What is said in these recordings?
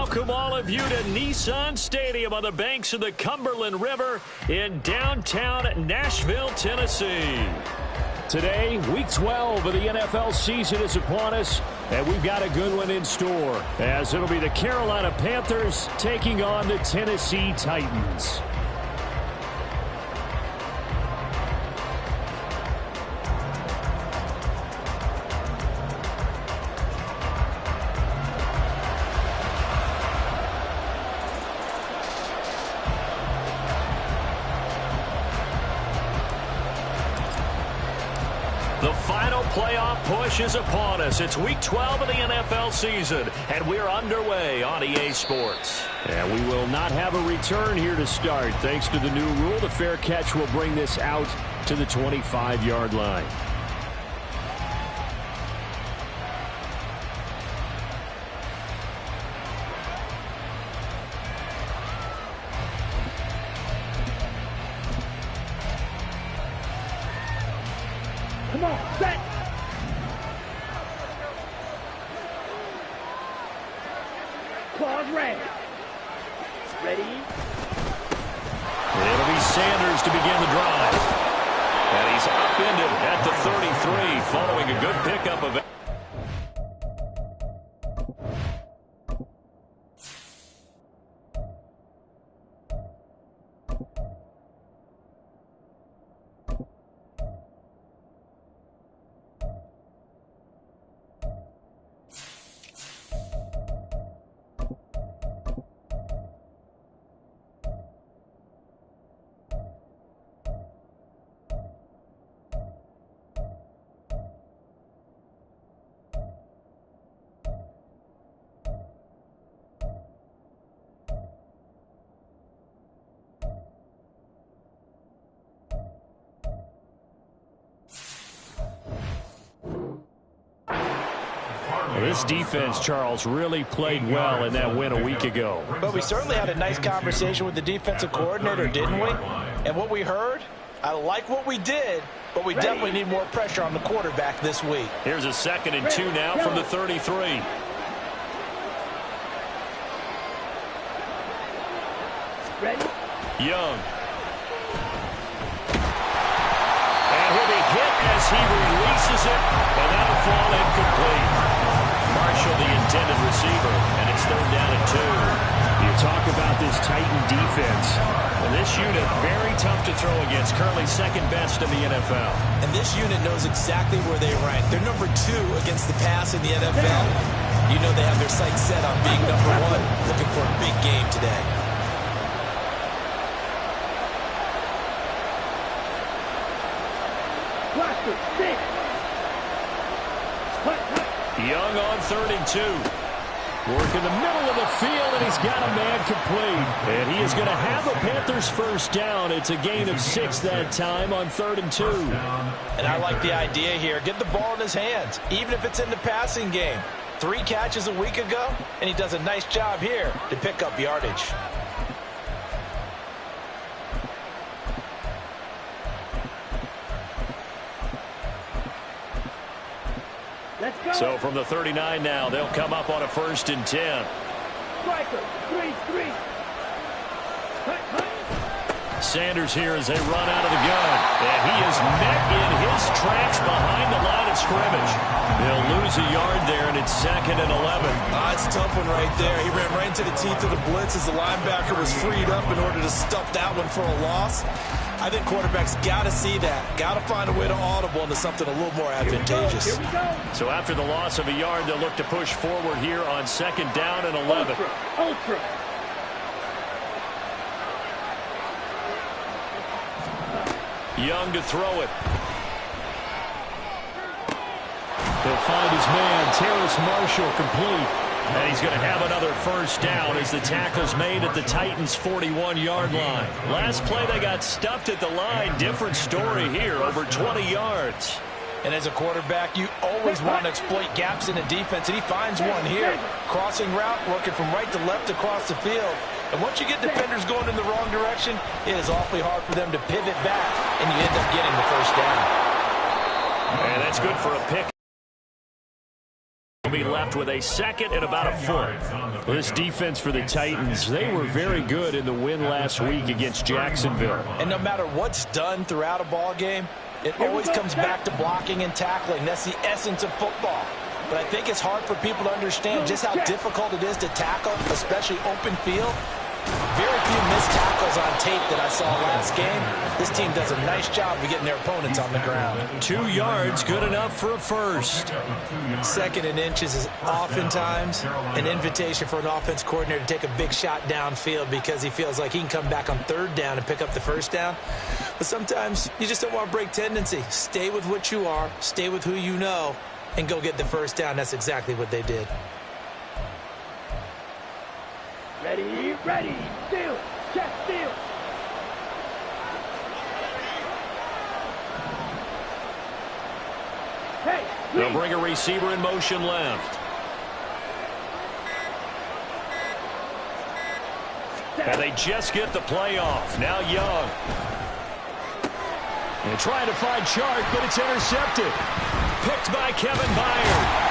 Welcome all of you to Nissan Stadium on the banks of the Cumberland River in downtown Nashville, Tennessee. Today, Week 12 of the NFL season is upon us, and we've got a good one in store, as it'll be the Carolina Panthers taking on the Tennessee Titans. The final playoff push is upon us. It's Week 12 of the NFL season, and we're underway on EA Sports. And we will not have a return here to start. Thanks to the new rule, the fair catch will bring this out to the 25-yard line. Come on, set! Claws red. Ready? It'll be Sanders to begin the drive. And he's upended at the 33 following a good pickup of this defense, Charles, really played well in that win a week ago. But we certainly had a nice conversation with the defensive coordinator, didn't we? And what we heard, I like what we did, but we definitely need more pressure on the quarterback this week. Here's a 2nd and 2 now from the 33. Ready? Young. And he'll be hit as he releases it, and that'll fall incomplete. Marshall, the intended receiver, and it's 3rd down and 2. You talk about this Titan defense. And this unit, very tough to throw against, currently 2nd best in the NFL. And this unit knows exactly where they rank. They're number 2 against the pass in the NFL. You know they have their sights set on being number 1, looking for a big game today. Cluster, six! Young on 3rd and 2. Work in the middle of the field, and he's got a man complete. And he is going to have a Panthers first down. It's a gain of 6 that time on 3rd and 2. And I like the idea here. Get the ball in his hands, even if it's in the passing game. 3 catches a week ago, and he does a nice job here to pick up yardage. So from the 39 now, they'll come up on a 1st and 10. Striker, 3-3. Sanders here as they run out of the gun. And he is met in his tracks behind the line of scrimmage. They'll lose a yard there, and it's 2nd and 11. It's a tough one right there. He ran right into the teeth of the blitz as the linebacker was freed up in order to stuff that one for a loss. I think quarterbacks got to see that. Got to find a way to audible into something a little more advantageous. Here we go. So after the loss of a yard, they'll look to push forward here on 2nd down and 11. Ultra. Young to throw it. He'll find his man, Terrace Marshall, complete. And he's going to have another first down as the tackle's made at the Titans' 41-yard line. Last play, they got stuffed at the line. Different story here, over 20 yards. And as a quarterback, you always want to exploit gaps in the defense, and he finds one here. Crossing route, working from right to left across the field. And once you get defenders going in the wrong direction, it is awfully hard for them to pivot back, and you end up getting the first down. And that's good for a pick. They'll be left with a second and about a foot. This defense for the Titans, they were very good in the win last week against Jacksonville. And no matter what's done throughout a ball game, it always comes back to blocking and tackling. That's the essence of football. But I think it's hard for people to understand just how difficult it is to tackle, especially open field. Very few missed tackles on tape that I saw last game. This team does a nice job of getting their opponents on the ground. 2 yards, good enough for a first. Second and inches is oftentimes an invitation for an offense coordinator to take a big shot downfield because he feels like he can come back on third down and pick up the first down. But sometimes you just don't want to break tendency. Stay with what you are, stay with who you know, and go get the first down. That's exactly what they did. Ready, ready, steal, check, steal. Hey, they'll bring a receiver in motion left. And they just get the play off. Now Young. And trying to find Chark, but it's intercepted. Picked by Kevin Byard.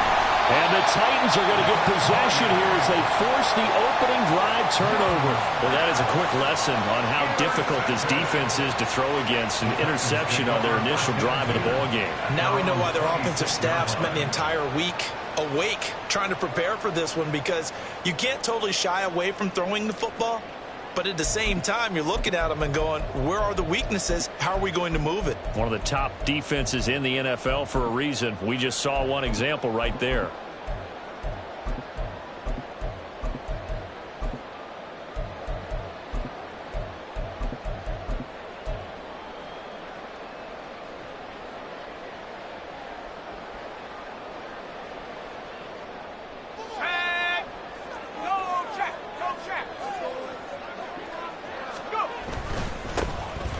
And the Titans are going to get possession here as they force the opening drive turnover. Well, that is a quick lesson on how difficult this defense is to throw against an interception on their initial drive of the ball game. Now we know why their offensive staff spent the entire week awake trying to prepare for this one, because you can't totally shy away from throwing the football. But at the same time, you're looking at them and going, where are the weaknesses? How are we going to move it? One of the top defenses in the NFL for a reason. We just saw one example right there.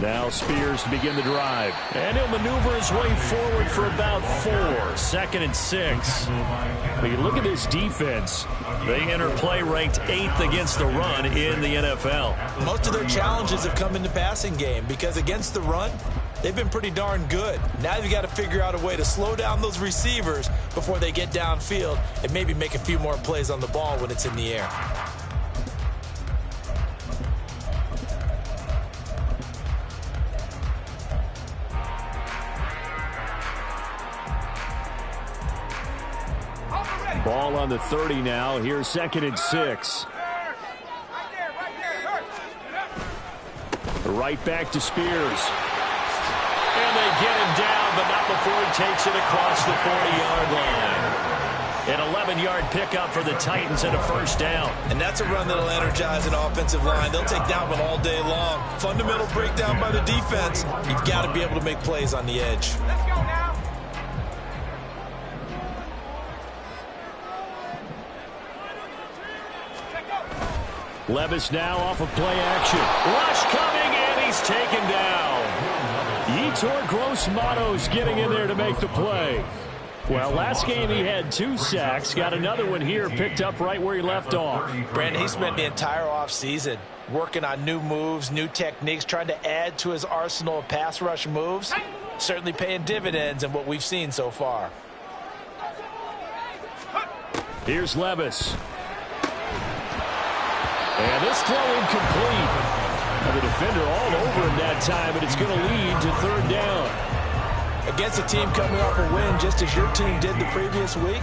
Now Spears to begin the drive. And he'll maneuver his way forward for about 4. 2nd and 6. But you look at this defense. They enter play ranked 8th against the run in the NFL. Most of their challenges have come in the passing game because against the run, they've been pretty darn good. Now you've got to figure out a way to slow down those receivers before they get downfield and maybe make a few more plays on the ball when it's in the air. Ball on the 30 now. Here's 2nd and 6. Right back to Spears. And they get him down, but not before he takes it across the 40-yard line. An 11-yard pickup for the Titans and a first down. And that's a run that'll energize an offensive line. They'll take that one all day long. Fundamental breakdown by the defense. You've got to be able to make plays on the edge. Let's go now. Levis now off of play action. Rush coming, and he's taken down. Yetur Gross-Matos getting in there to make the play. Well, last game he had 2 sacks. Got another one here, picked up right where he left off. Brandon, he spent the entire offseason working on new moves, new techniques, trying to add to his arsenal of pass rush moves. Certainly paying dividends in what we've seen so far. Here's Levis. And this throw incomplete. And the defender all over him that time, but it's going to lead to 3rd down. Against a team coming off a win just as your team did the previous week,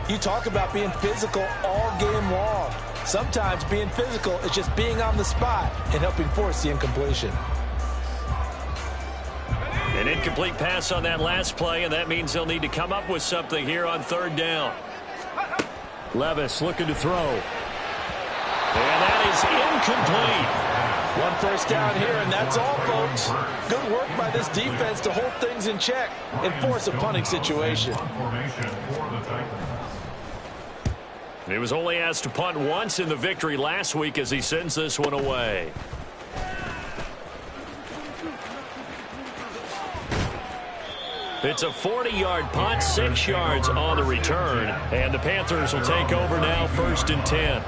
you talk about being physical all game long. Sometimes being physical is just being on the spot and helping force the incompletion. An incomplete pass on that last play, and that means they'll need to come up with something here on 3rd down. Levis looking to throw. And that is incomplete. 1 first down here, and that's all, folks. Good work by this defense to hold things in check and force a punting situation. He was only asked to punt once in the victory last week as he sends this one away. It's a 40-yard punt, 6 yards on the return, and the Panthers will take over now, 1st and 10.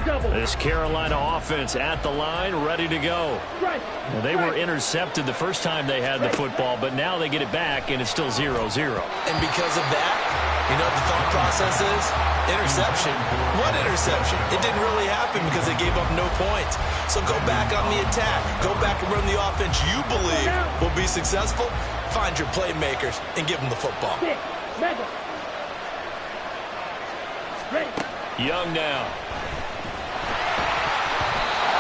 This Carolina offense at the line, ready to go. Well, they were intercepted the first time they had the football, but now they get it back, and it's still 0-0. And because of that, you know what the thought process is? Interception. What interception? It didn't really happen because they gave up no points. So go back on the attack. Go back and run the offense you believe will be successful. Find your playmakers and give them the football. Young now.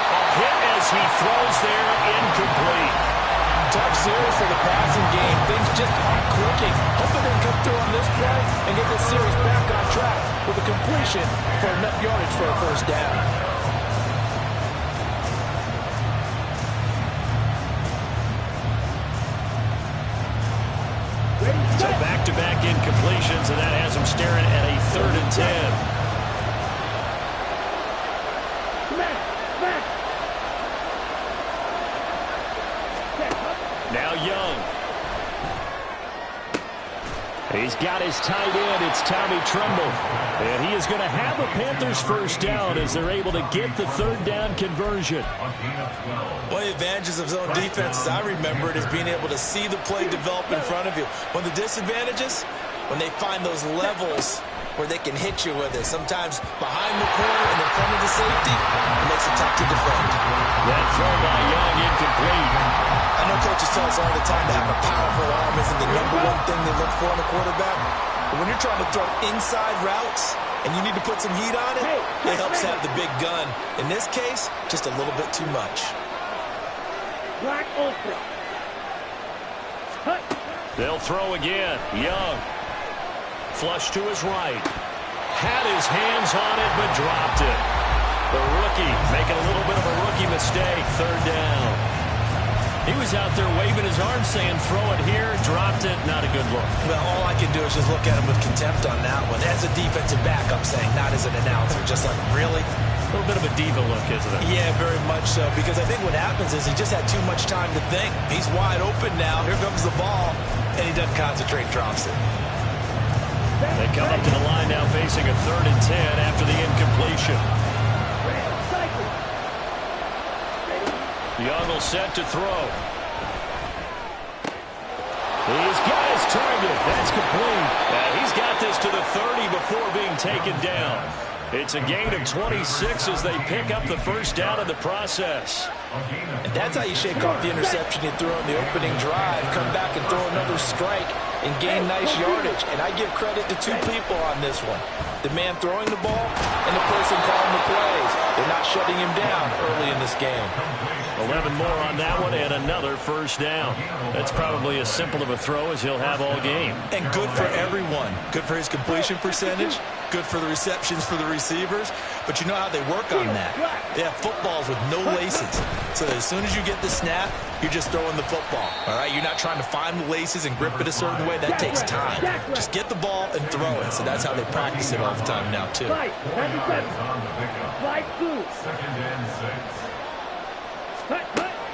A hit as he throws there, incomplete. Tough series for the passing game. Things just aren't clicking. Hoping they can come through on this play and get this series back on track with a completion for enough yardage for a first down. So back-to-back incompletions, and that has him staring at a 3rd and 10. Now Young. He's got his tight end. It's Tommy Tremble. And he is going to have a Panthers first down as they're able to get the 3rd down conversion. One of the advantages of zone defense, as I remember it, is being able to see the play develop in front of you. One of the disadvantages, when they find those levels where they can hit you with it. Sometimes behind the corner and in front of the safety, it makes it tough to defend. That throw by Young incomplete. I know coaches tell us all the time that having a powerful arm isn't the #1 thing they look for in a quarterback. But when you're trying to throw inside routes and you need to put some heat on it, it helps have the big gun. In this case, just a little bit too much. They'll throw again. Young. Flush to his right. Had his hands on it, but dropped it. The rookie making a little bit of a rookie mistake. 3rd down. He was out there waving his arm saying, throw it here, dropped it. Not a good look. Well, all I can do is just look at him with contempt on that one. As a defensive back, I'm saying, not as an announcer. Just like, really? A little bit of a diva look, isn't it? Yeah, very much so. Because I think what happens is he just had too much time to think. He's wide open now. Here comes the ball. And he doesn't concentrate, drops it. They come up to the line now facing a 3rd and 10 after the incompletion. Young will set to throw. He's got his target. That's complete. He's got this to the 30 before being taken down. It's a gain of 26 as they pick up the first down in the process. And that's how you shake off the interception you threw on the opening drive. Come back and throw another strike and gain nice yardage. And I give credit to 2 people on this one. The man throwing the ball and the person calling the plays. They're not shutting him down early in this game. 11 more on that one and another first down. That's probably as simple of a throw as he'll have all game. And good for everyone. Good for his completion percentage. Good for the receptions for the receivers. But you know how they work on that. They have footballs with no laces. So that as soon as you get the snap, you're just throwing the football. All right, you're not trying to find the laces and grip it a certain way. That takes time. Just get the ball and throw it. So that's how they practice it all the time now, too.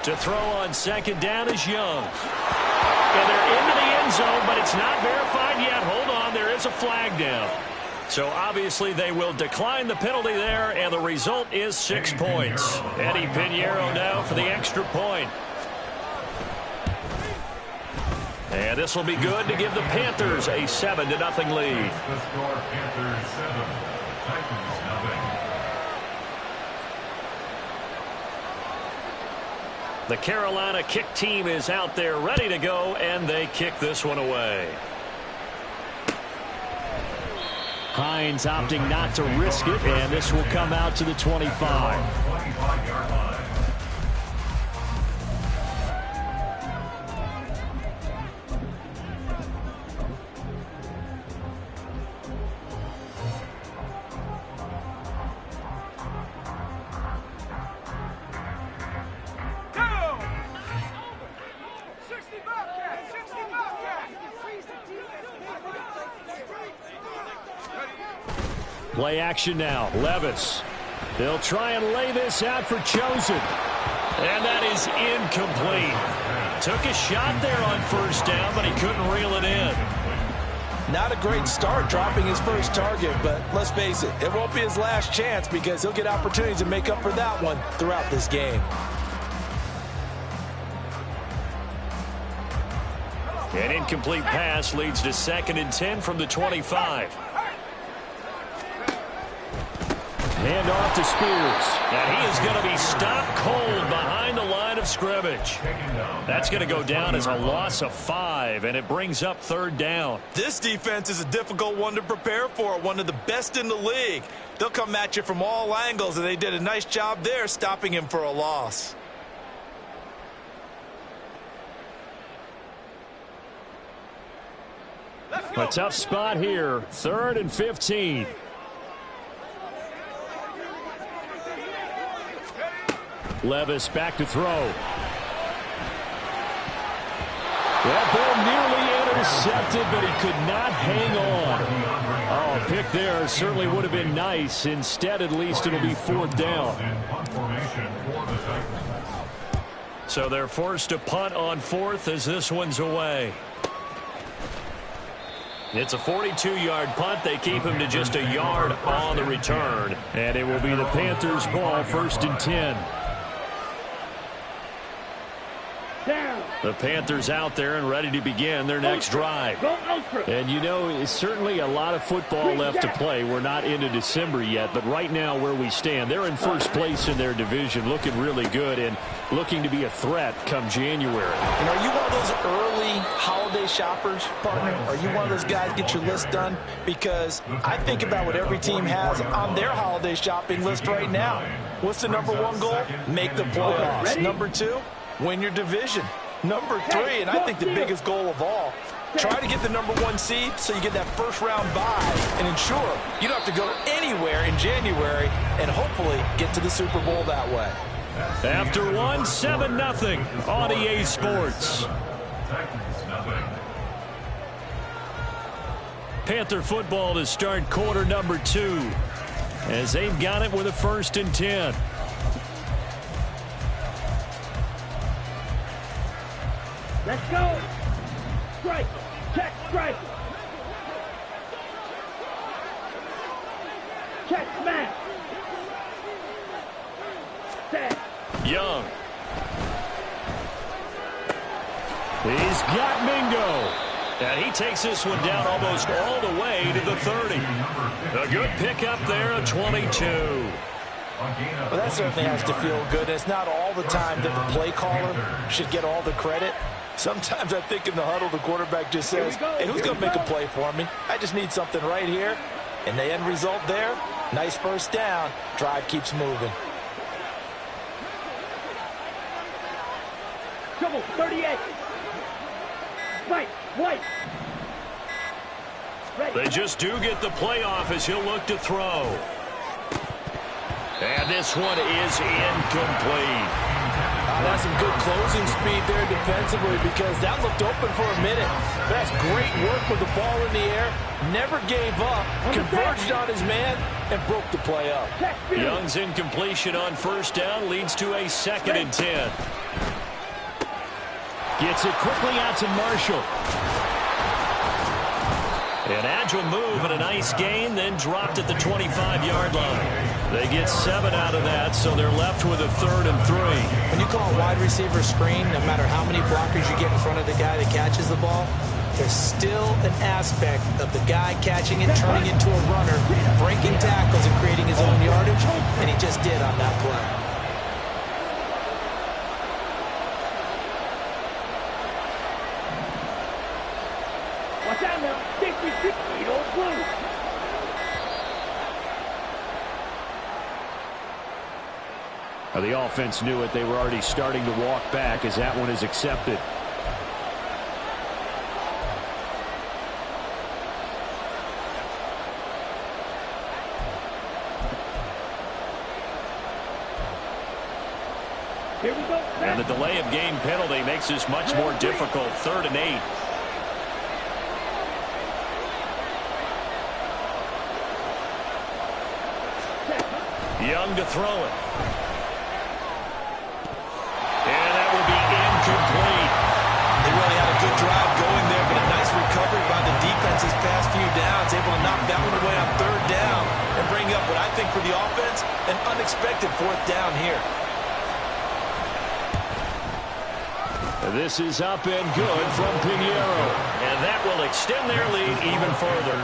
To throw on 2nd down is Young. And they're into the end zone, but it's not verified yet. Hold on, there is a flag down. So obviously they will decline the penalty there, and the result is 6 points. Eddie Pinheiro now for the extra point. And this will be good to give the Panthers a 7-0 lead. The Carolina kick team is out there ready to go, and they kick this one away. Hines opting not to risk it, and this will come out to the 25. Play action now. Levis. They'll try and lay this out for Chosen. And that is incomplete. Took a shot there on first down, but he couldn't reel it in. Not a great start dropping his first target, but let's face it, it won't be his last chance because he'll get opportunities to make up for that one throughout this game. An incomplete pass leads to 2nd and 10 from the 25. Hand off to Spears. And he is going to be stopped cold behind the line of scrimmage. That's going to go down as a loss of 5, and it brings up 3rd down. This defense is a difficult one to prepare for, one of the best in the league. They'll come at you from all angles, and they did a nice job there stopping him for a loss. A tough spot here. 3rd and 15. Levis back to throw. That ball nearly intercepted, but he could not hang on. Oh, a pick there certainly would have been nice. Instead, at least it'll be 4th down. So they're forced to punt on 4th as this one's away. It's a 42-yard punt. They keep him to just a yard on the return. And it will be the Panthers' ball, 1st and 10. Down. The Panthers out there and ready to begin their next drive. And you know, it's certainly a lot of football left to play. We're not into December yet, but right now where we stand, they're in first place in their division, looking really good and looking to be a threat come January. And are you one of those early holiday shoppers, partner? Are you one of those guys get your list done? Because I think about what every team has on their holiday shopping list right now. What's the #1 goal? Make the playoffs. #2, win your division. #3, and I think the biggest goal of all, try to get the #1 seed so you get that first-round bye and ensure you don't have to go anywhere in January and hopefully get to the Super Bowl that way. After one, 7-0 on EA Sports. Panther football to start quarter #2 as they've got it with a 1st and 10. Let's go. Strike. Check strike. Check smash. Set. Young. He's got Mingo. And he takes this one down almost all the way to the 30. A good pickup there, a 22. Well, that certainly has to feel good. It's not all the time that the play caller should get all the credit. Sometimes I think in the huddle, the quarterback just says, hey, who's going to make a play for me? I just need something right here. And the end result there, nice first down. Drive keeps moving. Trouble, 38. Fight, white. They just do get the playoff as he'll look to throw. And this one is incomplete. That's some good closing speed there defensively because that looked open for a minute. That's great work with the ball in the air. Never gave up, converged on his man, and broke the play up. Young's incompletion on 1st down leads to a 2nd and 10. Gets it quickly out to Marshall. An agile move and a nice gain, then dropped at the 25-yard line. They get 7 out of that, so they're left with a 3rd and 3. When you call a wide receiver screen, no matter how many blockers you get in front of the guy that catches the ball, there's still an aspect of the guy catching it, turning into a runner, breaking tackles and creating his own yardage, and he just did on that play. Watch out now. 50-50, don't blue. The offense knew it. They were already starting to walk back as that one is accepted. Here we go. And the delay of game penalty makes this much more difficult. 3rd and 8. Young to throw it. And that will be incomplete. They really had a good drive going there, but a nice recovery by the defense's pass for the offense. An unexpected 4th down here. This is up and good from Pinheiro. And that will extend their lead even further.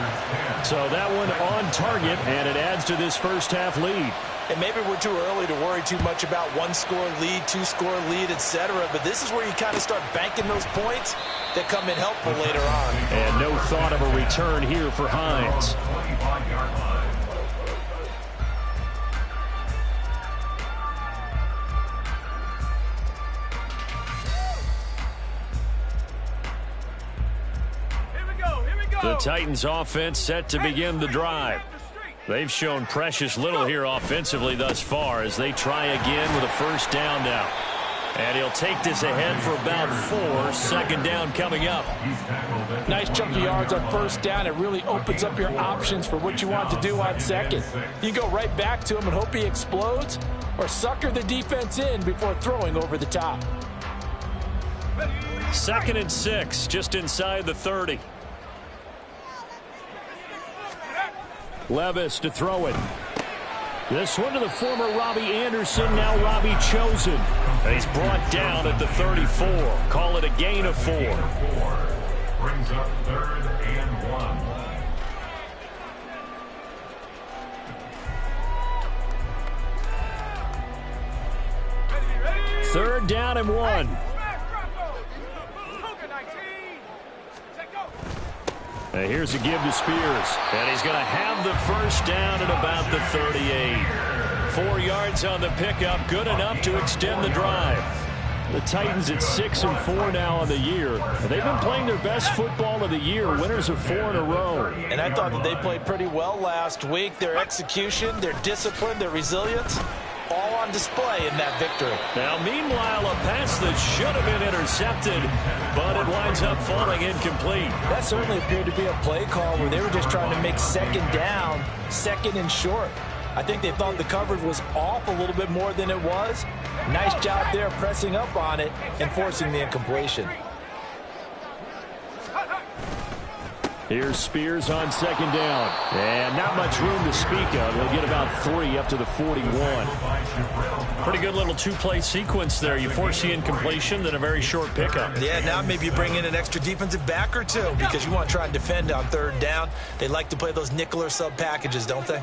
So that one on target, and it adds to this first half lead. And maybe we're too early to worry too much about 1-score lead, 2-score lead, etc. But this is where you kind of start banking those points that come in helpful later on. And no thought of a return here for Hines. The Titans offense set to begin the drive. They've shown precious little here offensively thus far as they try again with a first down now. And he'll take this ahead for about 4. 2nd down coming up. Nice chunk of yards on first down. It really opens up your options for what you want to do on second. You go right back to him and hope he explodes, or sucker the defense in before throwing over the top. 2nd and 6, just inside the 30. Levis to throw it. This one to the former Robbie Anderson, now Robbie Chosen. And he's brought down at the 34. Call it a gain of 4. Brings up 3rd and 1. 3rd down and 1. And here's a give to Spears. And he's going to have the first down at about the 38. 4 yards on the pickup, good enough to extend the drive. The Titans at 6-4 now on the year. They've been playing their best football of the year, winners of 4 in a row. And I thought that they played pretty well last week. Their execution, their discipline, their resilience, all on display in that victory. Now, meanwhile, a pass that should have been intercepted, but it winds up falling incomplete. That certainly appeared to be a play call where they were just trying to make 2nd down, 2nd and short. I think they thought the coverage was off a little bit more than it was. Nice job there pressing up on it and forcing the incompletion. Here's Spears on 2nd down. And not much room to speak of. He'll get about 3 up to the 41. Pretty good little 2-play sequence there. You force the incompletion, then a very short pickup. Yeah, now maybe you bring in an extra defensive back or 2 because you want to try and defend on 3rd down. They like to play those nickel or sub packages, don't they?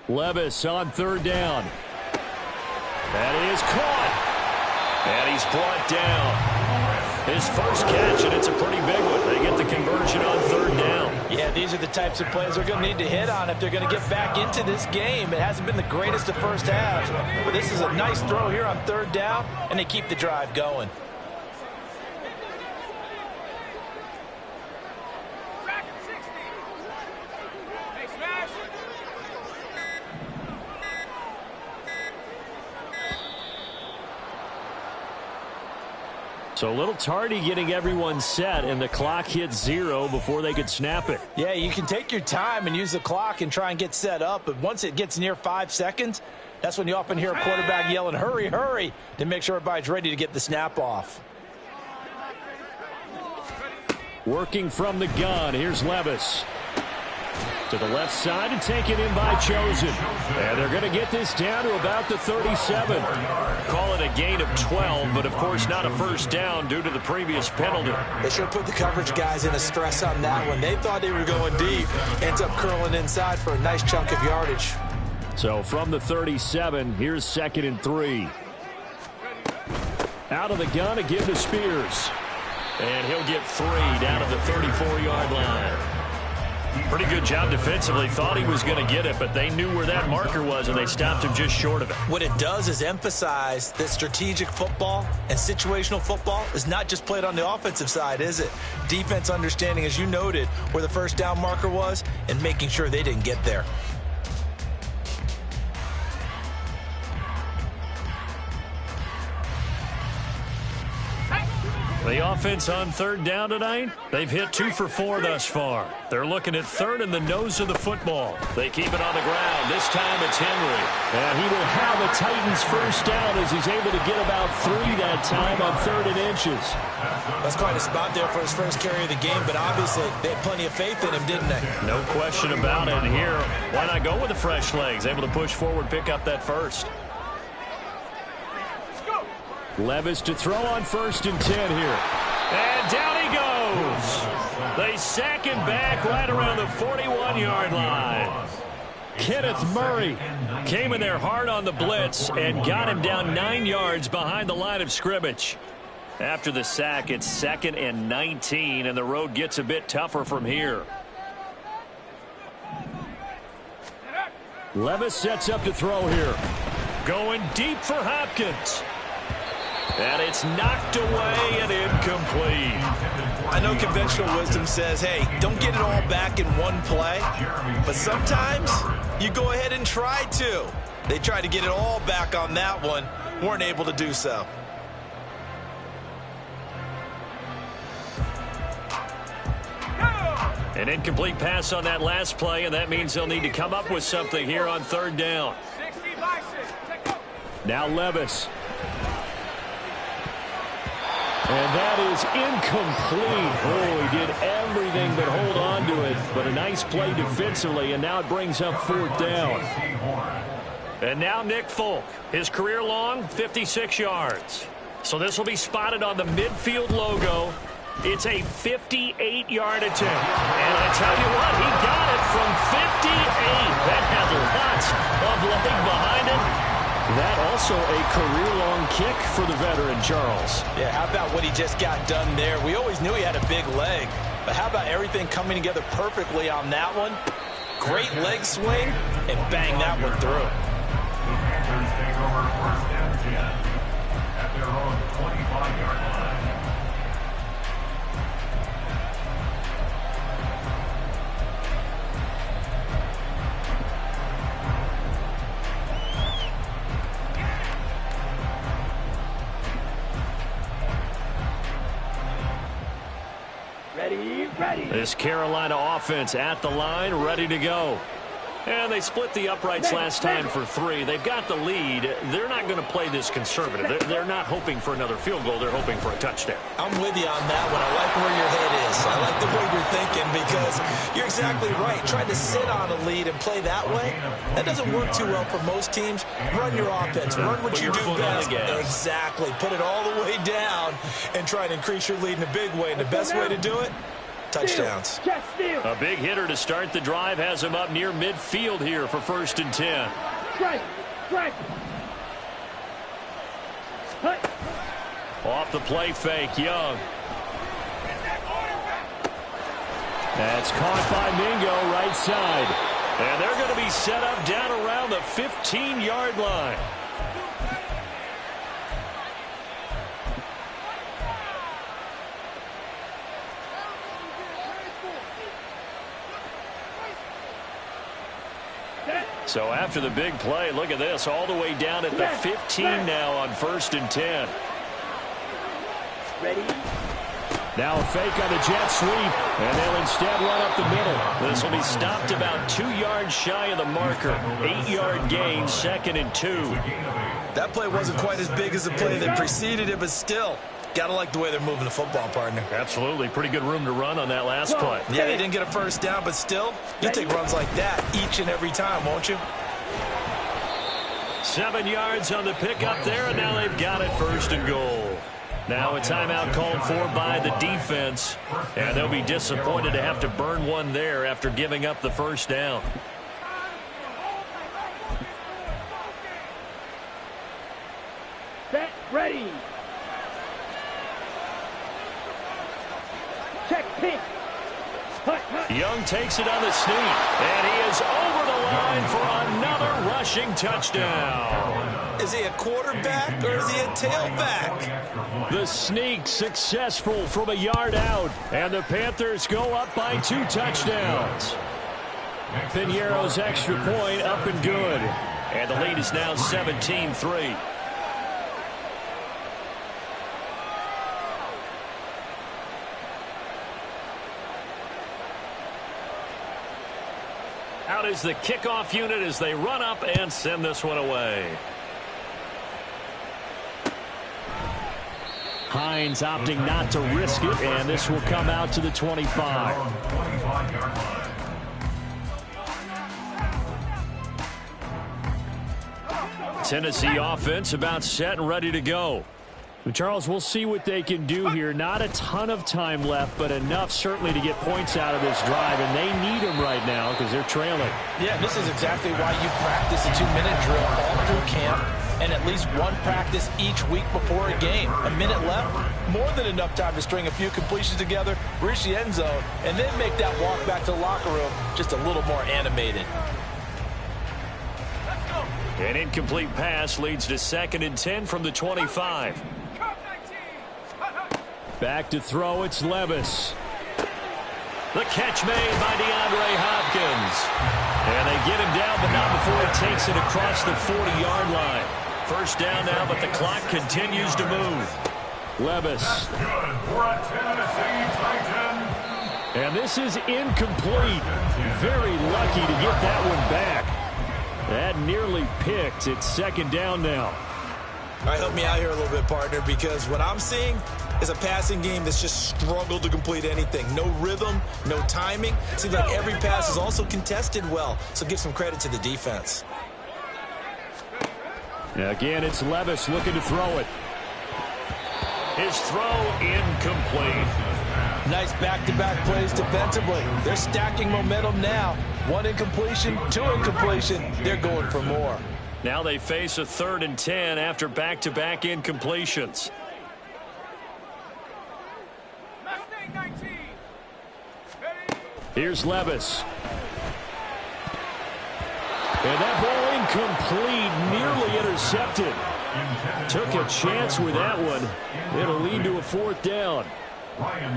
Levis on 3rd down. That is caught. And he's brought down. His first catch, and it's a pretty big one. They get the conversion on 3rd down. Yeah, these are the types of plays they're going to need to hit on if they're going to get back into this game. It hasn't been the greatest of first halves, but this is a nice throw here on 3rd down, and they keep the drive going. So a little tardy getting everyone set, and the clock hit 0 before they could snap it. Yeah, you can take your time and use the clock and try and get set up, but once it gets near 5 seconds, that's when you often hear a quarterback yelling, hurry, hurry, to make sure everybody's ready to get the snap off. Working from the gun, here's Levis. To the left side and taken in by Chosen. And they're going to get this down to about the 37. Call it a gain of 12, but of course not a first down due to the previous penalty. They should have put the coverage guys in a stress on that one. They thought they were going deep. Ends up curling inside for a nice chunk of yardage. So from the 37, here's 2nd and 3. Out of the gun, a give to Spears. And he'll get 3 down at the 34-yard line. Pretty good job defensively. Thought he was going to get it, but they knew where that marker was, and they stopped him just short of it. What it does is emphasize that strategic football and situational football is not just played on the offensive side, is it? Defense understanding, as you noted, where the first down marker was and making sure they didn't get there. The offense on third down tonight, they've hit 2 for 4 thus far. They're looking at third in the nose of the football. They keep it on the ground. This time it's Henry. And he will have a Titans first down as he's able to get about 3 that time on 3rd and inches. That's quite a spot there for his first carry of the game, but obviously they had plenty of faith in him, didn't they? No question about it. And here, why not go with the fresh legs? Able to push forward, pick up that first. Levis to throw on 1st and 10 here. And down he goes. They sack him back right around the 41-yard line. Kenneth Murray came in there hard on the blitz and got him down 9 yards behind the line of scrimmage. After the sack, it's 2nd and 19, and the road gets a bit tougher from here. Levis sets up to throw here. Going deep for Hopkins. And it's knocked away and incomplete. I know conventional wisdom says, hey, don't get it all back in one play. But sometimes you go ahead and try to. They tried to get it all back on that one. Weren't able to do so. An incomplete pass on that last play, and that means they'll need to come up with something here on 3rd down. Now Levis. And that is incomplete. Oh, he did everything but hold on to it. But a nice play defensively, and now it brings up 4th down. And now Nick Folk. His career long, 56 yards. So this will be spotted on the midfield logo. It's a 58-yard attempt. And I tell you what, he got it from 58. That had lots of leg behind it. That also a career-long kick for the veteran, Charles. Yeah, how about what he just got done there? We always knew he had a big leg, but how about everything coming together perfectly on that one? Great leg swing, and bang that one through. The Panthers take over 1st and 10 at their own 25-yard line. This Carolina offense at the line, ready to go. And they split the uprights last time for 3. They've got the lead. They're not going to play this conservative. They're not hoping for another field goal. They're hoping for a touchdown. I'm with you on that one. I like where your head is. I like the way you're thinking because you're exactly right. Trying to sit on a lead and play that way, that doesn't work too well for most teams. Run your offense. Run what you do best. Exactly. Put it all the way down and try to increase your lead in a big way. And the best way to do it, touchdowns. A big hitter to start the drive has him up near midfield here for 1st and 10. Off the play fake, Young. That's caught by Mingo right side. And they're going to be set up down around the 15-yard line. So after the big play, look at this, all the way down at the 15 now on 1st and 10. Ready? Now a fake on the jet sweep, and they'll instead run up the middle. This will be stopped about 2 yards shy of the marker. 8-yard gain, 2nd and 2. That play wasn't quite as big as the play that preceded it, but still, gotta like the way they're moving the football, partner. Absolutely. Pretty good room to run on that last play. Yeah, they didn't get a first down, but still, you'll take runs like that each and every time, won't you? 7 yards on the pickup there, and now they've got it 1st and goal. Now a timeout called for by the defense, and they'll be disappointed to have to burn one there after giving up the first down. Set, ready. Check, pink. Young takes it on the sneak, and he is over the line for another rushing touchdown. Is he a quarterback or is he a tailback? The sneak successful from a yard out, and the Panthers go up by 2 touchdowns. Piñeiro's extra point up and good. And the lead is now 17-3. Out is the kickoff unit as they run up and send this one away. Hines opting not to risk it, and this will come out to the 25. Tennessee offense about set and ready to go. Charles, we'll see what they can do here. Not a ton of time left, but enough certainly to get points out of this drive, and they need them right now because they're trailing. Yeah, this is exactly why you practice a 2-minute drill all through camp and at least one practice each week before a game. A minute left, more than enough time to string a few completions together, reach the end zone, and then make that walk back to the locker room just a little more animated. An incomplete pass leads to 2nd and 10 from the 25. Back to throw, it's Levis. The catch made by DeAndre Hopkins. And they get him down, but not before he takes it across the 40-yard line. First down now, but the clock continues to move. Levis. Good for a Tennessee Titan. And this is incomplete. Very lucky to get that one back. That nearly picked. It's 2nd down now. All right, help me out here a little bit, partner, because what I'm seeing is a passing game that's just struggled to complete anything. No rhythm, no timing. Seems like every pass is also contested well, so give some credit to the defense. Again, it's Levis looking to throw it. His throw incomplete. Nice back-to-back plays defensively. They're stacking momentum now. 1 incompletion, 2 incompletion. They're going for more. Now they face a 3rd and 10 after back-to-back incompletions. Here's Levis. And that ball incomplete, nearly intercepted. Took a chance with that one. It'll lead to a 4th down.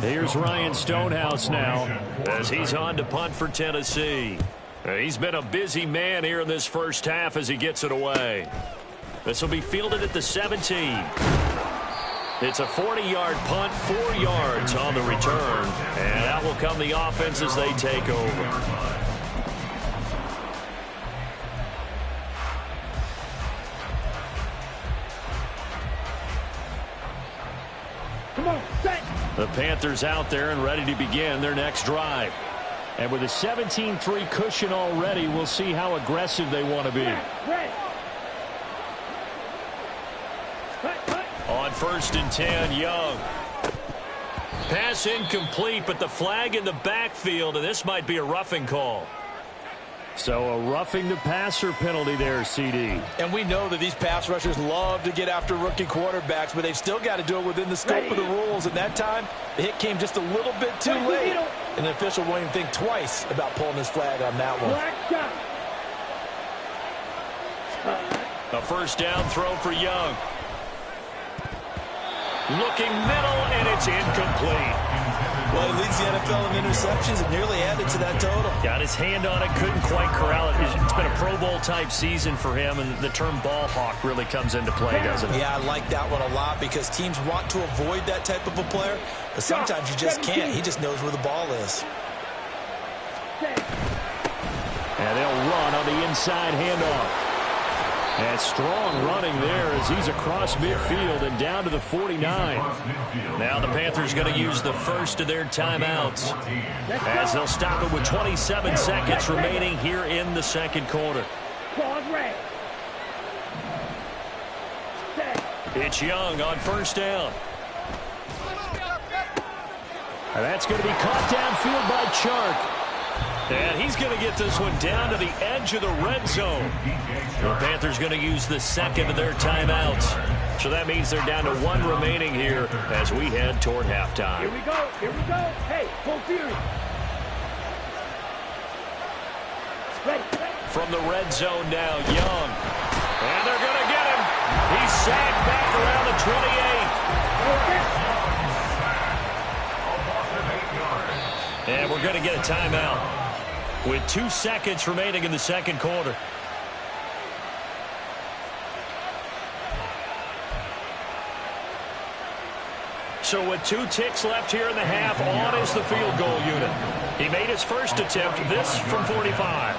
Here's Ryan Stonehouse now as he's on to punt for Tennessee. He's been a busy man here in this first half as he gets it away. This will be fielded at the 17. It's a 40-yard punt, 4 yards on the return. And that will come the offense as they take over. The Panthers out there and ready to begin their next drive. And with a 17-3 cushion already, we'll see how aggressive they want to be. On 1st and 10, Young. Pass incomplete, but the flag in the backfield, and this might be a roughing call. So a roughing the passer penalty there, CD. And we know that these pass rushers love to get after rookie quarterbacks, but they've still got to do it within the scope of the rules. And that time, the hit came just a little bit too late. And the official won't even think twice about pulling his flag on that one. A 1st down throw for Young. Looking middle, and it's incomplete. Well, he leads the NFL in interceptions and nearly added to that total. Got his hand on it, couldn't quite corral it. It's been a Pro Bowl-type season for him, and the term ball hawk really comes into play, doesn't it? Yeah, I like that one a lot because teams want to avoid that type of a player, but sometimes you just can't. He just knows where the ball is. And they'll run on the inside handoff. And strong running there as he's across midfield and down to the 49. Now the Panthers going to use the first of their timeouts as they'll stop it with 27 seconds remaining here in the 2nd quarter. It's Young on 1st down. And that's going to be caught downfield by Chark. And he's going to get this one down to the edge of the red zone. The Panthers going to use the 2nd of their timeouts. So that means they're down to 1 remaining here as we head toward halftime. Here we go. Here we go. Hey, full fury. From the red zone now, Young. And they're going to get him. He's sacked back around the 28. And we're going to get a timeout with 2 seconds remaining in the 2nd quarter. So with 2 ticks left here in the half, on is the field goal unit. He made his first attempt, this from 45.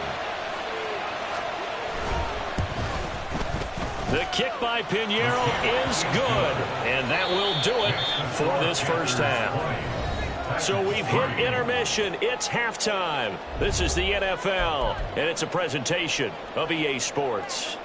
The kick by Pinheiro is good, and that will do it for this first half. So we've hit intermission. It's halftime. This is the NFL, and it's a presentation of EA Sports.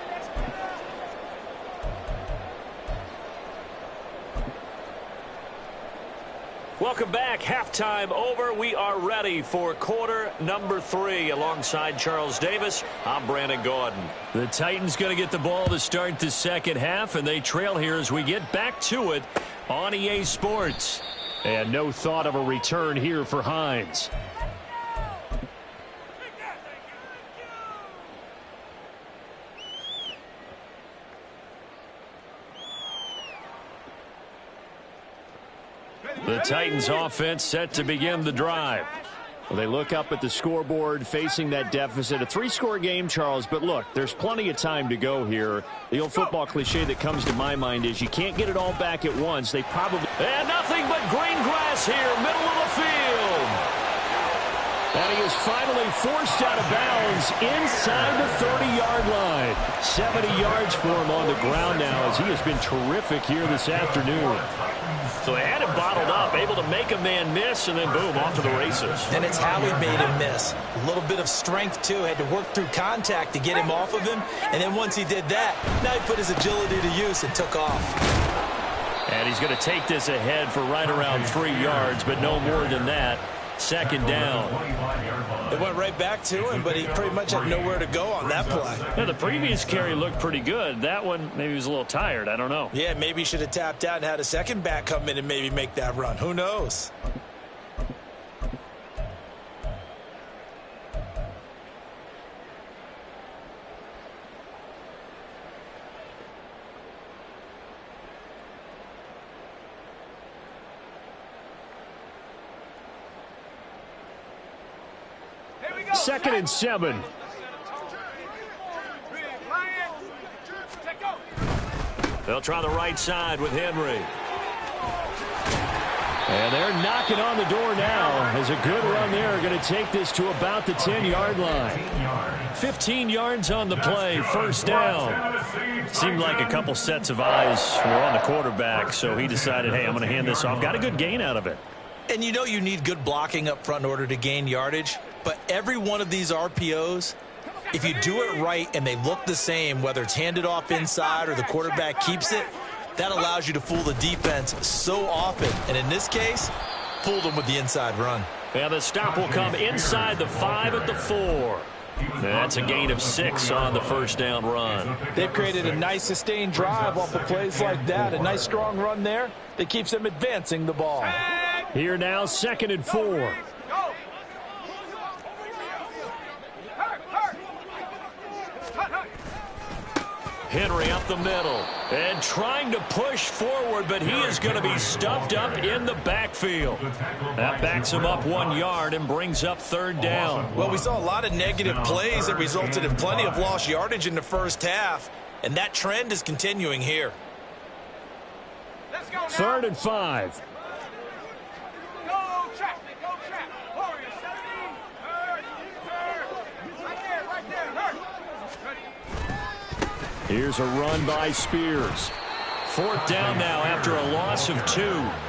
Welcome back. Halftime over. We are ready for quarter number 3. Alongside Charles Davis, I'm Brandon Gaudin. The Titans going to get the ball to start the second half, and they trail here as we get back to it on EA Sports. And no thought of a return here for Hines. The Titans offense set to begin the drive. Well, they look up at the scoreboard facing that deficit. A 3-score game, Charles, but look, there's plenty of time to go here. The old football cliche that comes to my mind is you can't get it all back at once. They probably... And nothing but green grass here, middle of the field. And he is finally forced out of bounds inside the 30-yard line. 70 yards for him on the ground now as he has been terrific here this afternoon. So they had him bottled up, able to make a man miss, and then boom, off to the races. And it's how he made him miss. A little bit of strength, too. Had to work through contact to get him off of him. And then once he did that, now he put his agility to use and took off. And he's going to take this ahead for right around 3 yards, but no more than that. Second down. It went right back to him, but he pretty much had nowhere to go on that play. Yeah, the previous carry looked pretty good. That one, maybe he was a little tired. I don't know. Yeah, maybe he should have tapped out and had a second back come in and maybe make that run. Who knows? Second and 7. They'll try the right side with Henry. And they're knocking on the door now as a good run there. Going to take this to about the 10-yard line. 15 yards on the play, first down. Seemed like a couple sets of eyes were on the quarterback, so he decided, hey, I'm going to hand this off. Got a good gain out of it. And you know you need good blocking up front in order to gain yardage, but every one of these RPOs, if you do it right and they look the same, whether it's handed off inside or the quarterback keeps it, that allows you to fool the defense so often. And in this case, fooled them with the inside run. And the stop will come inside the 5 at the 4. That's a gain of 6 on the first down run. They've created a nice sustained drive off of plays like that. A nice strong run there that keeps them advancing the ball. Here now, second and 4. Henry up the middle and trying to push forward, but he is going to be stuffed up in the backfield. That backs him up 1 yard and brings up third down. Well, we saw a lot of negative plays that resulted in plenty of lost yardage in the first half, and that trend is continuing here. Third and 5. Here's a run by Spears. Fourth down now after a loss of 2.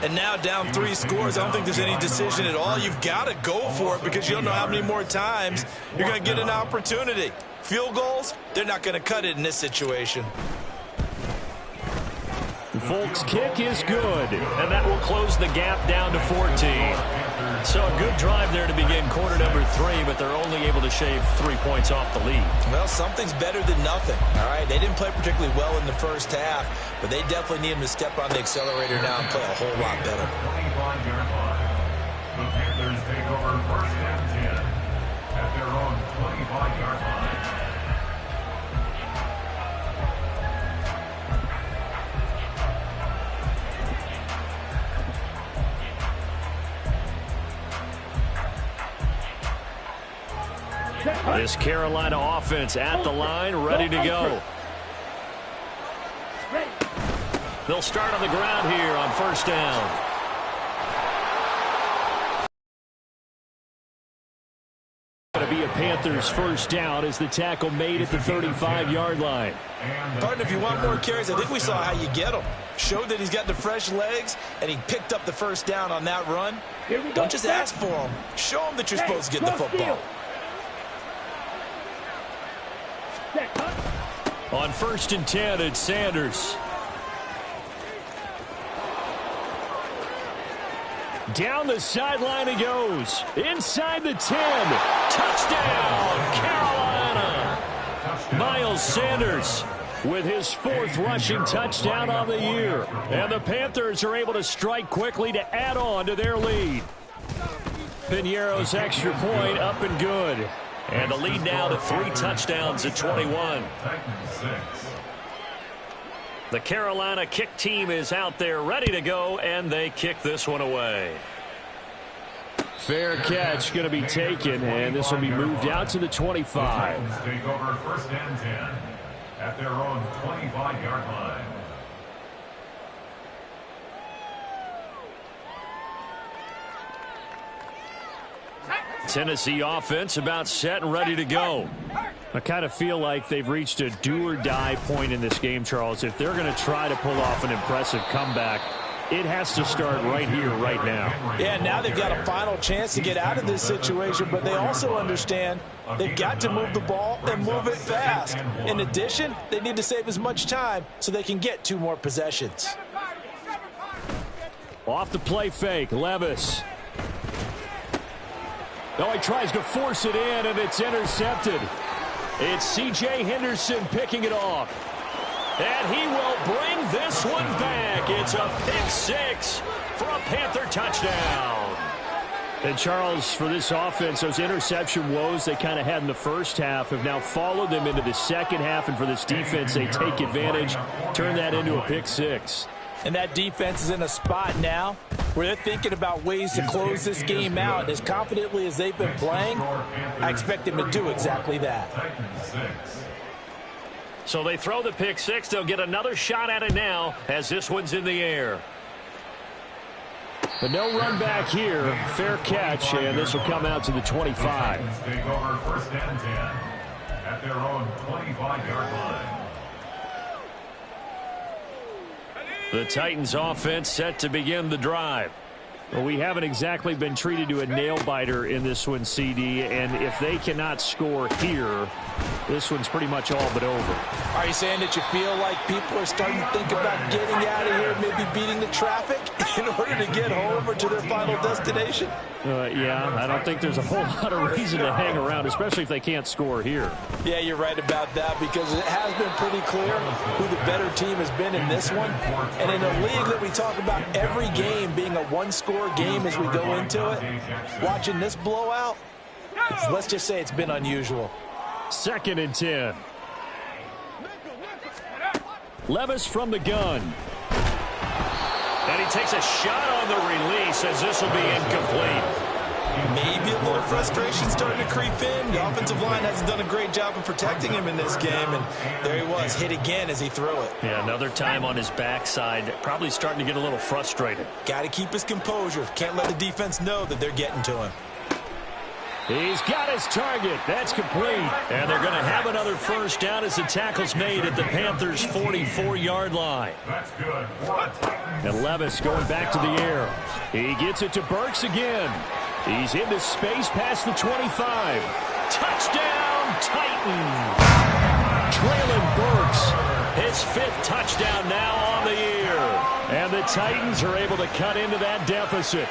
And now down 3 scores. I don't think there's any decision at all. You've got to go for it because you don't know how many more times you're going to get an opportunity. Field goals, they're not going to cut it in this situation. Folk's kick is good, and that will close the gap down to 14. So a good drive there to begin quarter number 3, but they're only able to shave 3 points off the lead. Well, something's better than nothing, all right? They didn't play particularly well in the first half, but they definitely need them to step on the accelerator now and play a whole lot better. 25-yard line. The Panthers take over first and 10 at their own 25-yard line. This Carolina offense at the line, ready to go. They'll start on the ground here on first down. Going to be a Panthers first down as the tackle made at the 35-yard line. Partner, if you want more carries, I think we saw how you get them. Showed that he's got the fresh legs, and he picked up the first down on that run. Don't just ask for them. Show them that you're supposed to get the football. On 1st and 10, it's Sanders. Down the sideline he goes. Inside the 10. Touchdown, Carolina. Miles Sanders with his 4th rushing touchdown on the year. And the Panthers are able to strike quickly to add on to their lead. Piñeiro's extra point up and good. And the lead now to 3 touchdowns at 21. The Carolina kick team is out there ready to go, and they kick this one away. Fair catch going to be taken, and this will be moved out to the 25. Take over 1st and 10 at their own 25-yard line. Tennessee offense about set and ready to go. I kind of feel like they've reached a do-or-die point in this game, Charles. If they're going to try to pull off an impressive comeback, it has to start right here, right now. Yeah, now they've got a final chance to get out of this situation, but they also understand they've got to move the ball and move it fast. In addition, they need to save as much time so they can get 2 more possessions. Off the play fake, Levis. Oh, he tries to force it in, and it's intercepted. It's C.J. Henderson picking it off. And he will bring this one back. It's a pick 6 for a Panther touchdown. And, Charles, for this offense, those interception woes they kind of had in the first half have now followed them into the second half. And for this defense, they take advantage, turn that into a pick 6. And that defense is in a spot now where they're thinking about ways to close this game out. As confidently as they've been playing, I expect them to do exactly that. So they throw the pick 6. They'll get another shot at it now as this one's in the air. But no run back here. Fair catch, and this will come out to the 25. Take over 1st and 10 at their own 25-yard line. The Titans offense set to begin the drive. Well, we haven't exactly been treated to a nail-biter in this one, CD, and if they cannot score here, this one's pretty much all but over. Are you saying that you feel like people are starting to think about getting out of here, maybe beating the traffic in order to get home or to their final destination? Yeah, I don't think there's a whole lot of reason to hang around, especially if they can't score here. Yeah, you're right about that, because it has been pretty clear who the better team has been in this one. And in a league that we talk about every game being a one-score game as we go into it, watching this blowout, let's just say it's been unusual. 2nd and 10. Levis from the gun. And he takes a shot on the release as this will be incomplete. Maybe a little frustration starting to creep in. The offensive line hasn't done a great job of protecting him in this game, and there he was, hit again as he threw it. Yeah, another time on his backside, probably starting to get a little frustrated. Got to keep his composure. Can't let the defense know that they're getting to him. He's got his target. That's complete. And they're going to have another first down as the tackle's made at the Panthers' 44-yard line. That's good. And Levis going back to the air. He gets it to Burks again. He's into space past the 25. Touchdown, Titans! Traylon Burks. His 5th touchdown now on the year. And the Titans are able to cut into that deficit.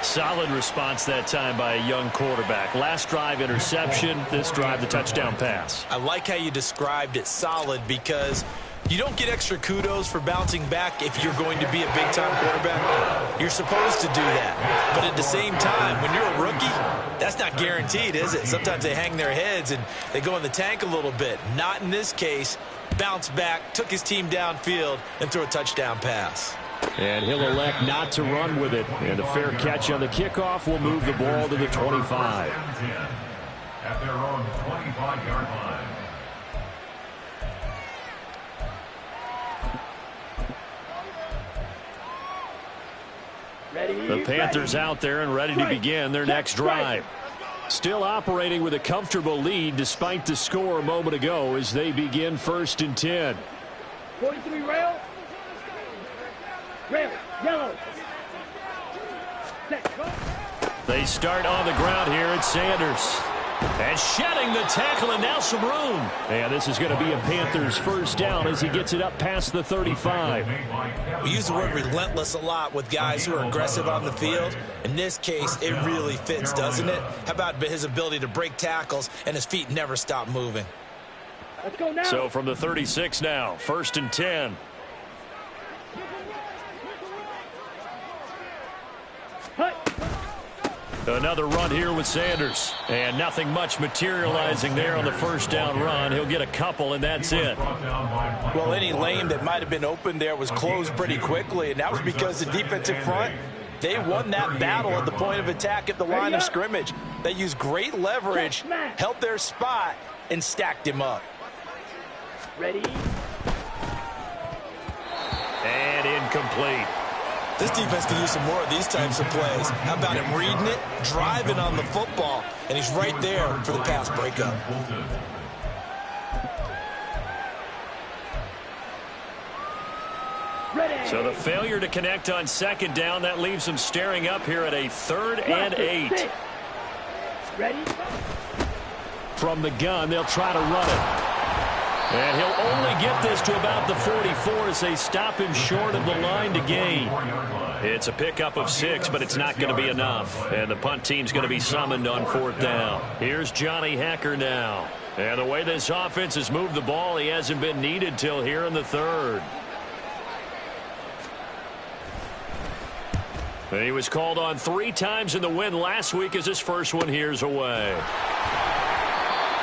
Solid response that time by a young quarterback. Last drive, interception. This drive, the touchdown pass. I like how you described it, solid, because you don't get extra kudos for bouncing back if you're going to be a big-time quarterback. You're supposed to do that. But at the same time, when you're a rookie, that's not guaranteed, is it? Sometimes they hang their heads and they go in the tank a little bit. Not in this case. Bounced back, took his team downfield, and threw a touchdown pass. And he'll elect not to run with it. And a fair catch on the kickoff will move the ball to the 25. At their own 25-yard line. The Panthers out there and ready to begin their next drive. Still operating with a comfortable lead despite the score a moment ago as they begin 1st and 10. 43 rail. Rail, yellow. Set, go. They start on the ground here at Sanders. And shedding the tackle and now some room. And this is going to be a Panthers first down as he gets it up past the 35. We use the word relentless a lot with guys who are aggressive on the field. In this case, it really fits, doesn't it? How about his ability to break tackles and his feet never stop moving? Let's go now. So from the 36 now, 1st and 10. Another run here with Sanders. And nothing much materializing there on the first down run. He'll get a couple, and that's it. Well, any lane that might have been open there was closed pretty quickly, and that was because the defensive front, they won that battle at the point of attack at the line of scrimmage. They used great leverage, held their spot, and stacked him up. Ready. And incomplete. This defense can use some more of these types of plays. How about him reading it, driving on the football, and he's right there for the pass breakup. So the failure to connect on 2nd down, that leaves them staring up here at a 3rd and 8. Ready. From the gun, they'll try to run it. And he'll only get this to about the 44 as they stop him short of the line to gain. It's a pickup of 6, but it's not going to be enough. And the punt team's going to be summoned on 4th down. Here's Johnny Hacker now. And the way this offense has moved the ball, he hasn't been needed till here in the 3rd. And he was called on 3 times in the win last week as his first one here's away.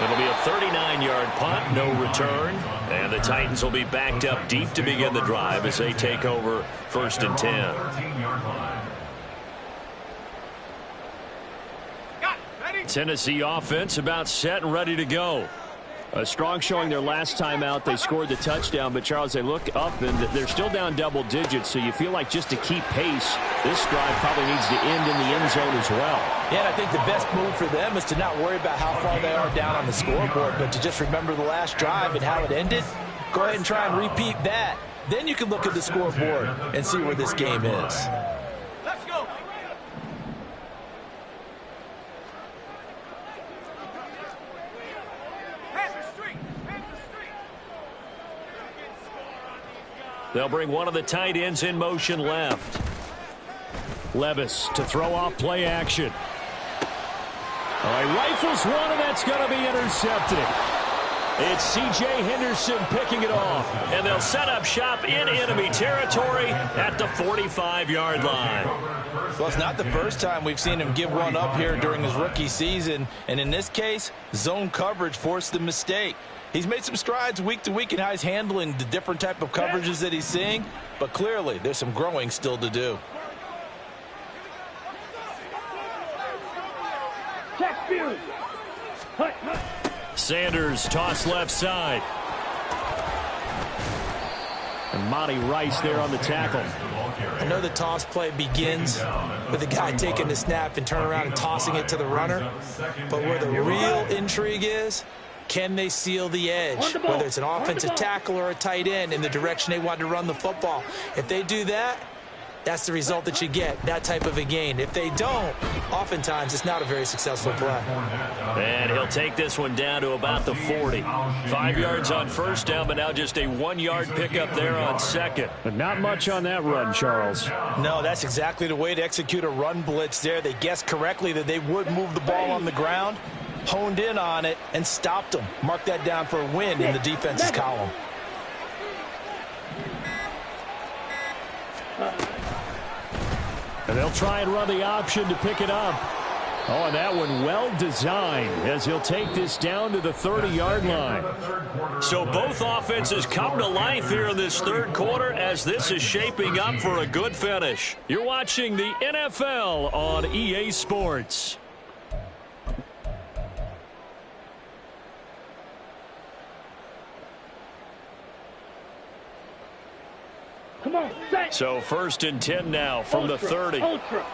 It'll be a 39-yard punt, no return. And the Titans will be backed up deep to begin the drive as they take over 1st and 10. Tennessee offense about set and ready to go. A strong showing their last time out. They scored the touchdown, but, Charles, they look up, and they're still down double digits, so you feel like just to keep pace, this drive probably needs to end in the end zone as well. Yeah, and I think the best move for them is to not worry about how far they are down on the scoreboard, but to just remember the last drive and how it ended. Go ahead and try and repeat that. Then you can look at the scoreboard and see where this game is. Let's go. They'll bring one of the tight ends in motion left. Levis to throw off play action. All right, rifles one, and that's going to be intercepted. It's C.J. Henderson picking it off. And they'll set up shop in enemy territory at the 45-yard line. Well, it's not the first time we've seen him give one up here during his rookie season. And in this case, zone coverage forced the mistake. He's made some strides week to week in how he's handling the different type of coverages that he's seeing. But clearly, there's some growing still to do. Sanders toss left side. And Monty Rice there on the tackle. I know the toss play begins with the guy taking the snap and turning around and tossing it to the runner. But where the real intrigue is, can they seal the edge, whether it's an offensive tackle or a tight end, in the direction they want to run the football? If they do that, that's the result that you get, that type of a gain. If they don't, oftentimes it's not a very successful play. And he'll take this one down to about the 40. 5 yards on first down, but now just a 1-yard pickup there on second. But not much on that run, Charles. No, that's exactly the way to execute a run blitz there. They guessed correctly that they would move the ball on the ground, honed in on it, and stopped them. Mark that down for a win in the defense's column. And they'll try and run the option to pick it up. Oh, and that one well designed as he'll take this down to the 30-yard line. So both offenses come to life here in this third quarter as this is shaping up for a good finish. You're watching the NFL on EA Sports. Come on, set. So 1st and 10 now from the 30. Ultra.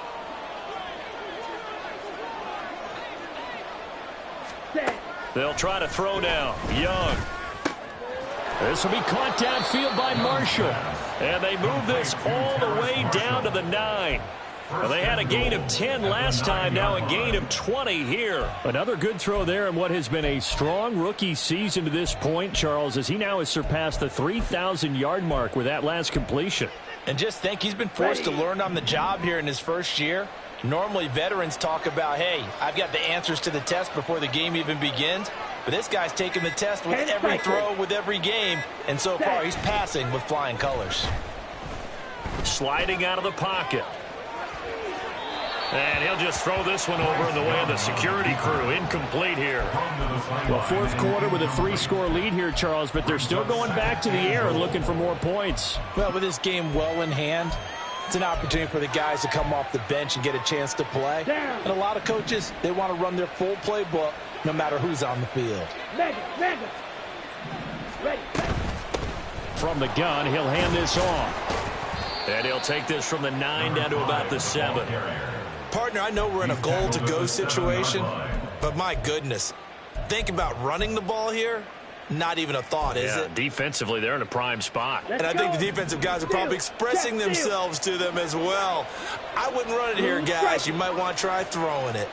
They'll try to throw now. Young. This will be caught downfield by Marshall. And they move this all the way down to the 9. Well, they had a gain of 10 last time, now a gain of 20 here. Another good throw there in what has been a strong rookie season to this point, Charles, as he now has surpassed the 3,000-yard mark with that last completion. And just think, he's been forced to learn on the job here in his first year. Normally, veterans talk about, hey, I've got the answers to the test before the game even begins. But this guy's taking the test with every throw, with every game. And so far, he's passing with flying colors. Sliding out of the pocket. And he'll just throw this one over in the way of the security crew. Incomplete here. Well, fourth quarter with a 3-score lead here, Charles, but they're still going back to the air and looking for more points. Well, with this game well in hand, it's an opportunity for the guys to come off the bench and get a chance to play. And a lot of coaches, they want to run their full playbook no matter who's on the field. Mega. Ready. From the gun, he'll hand this off. And he'll take this from the 9 down to about the 7. Partner, I know we're in a goal-to-go situation, but my goodness, think about running the ball here. Not even a thought, is it? Defensively, they're in a prime spot. And I think the defensive guys are probably expressing themselves to them as well. I wouldn't run it here, guys. You might want to try throwing it.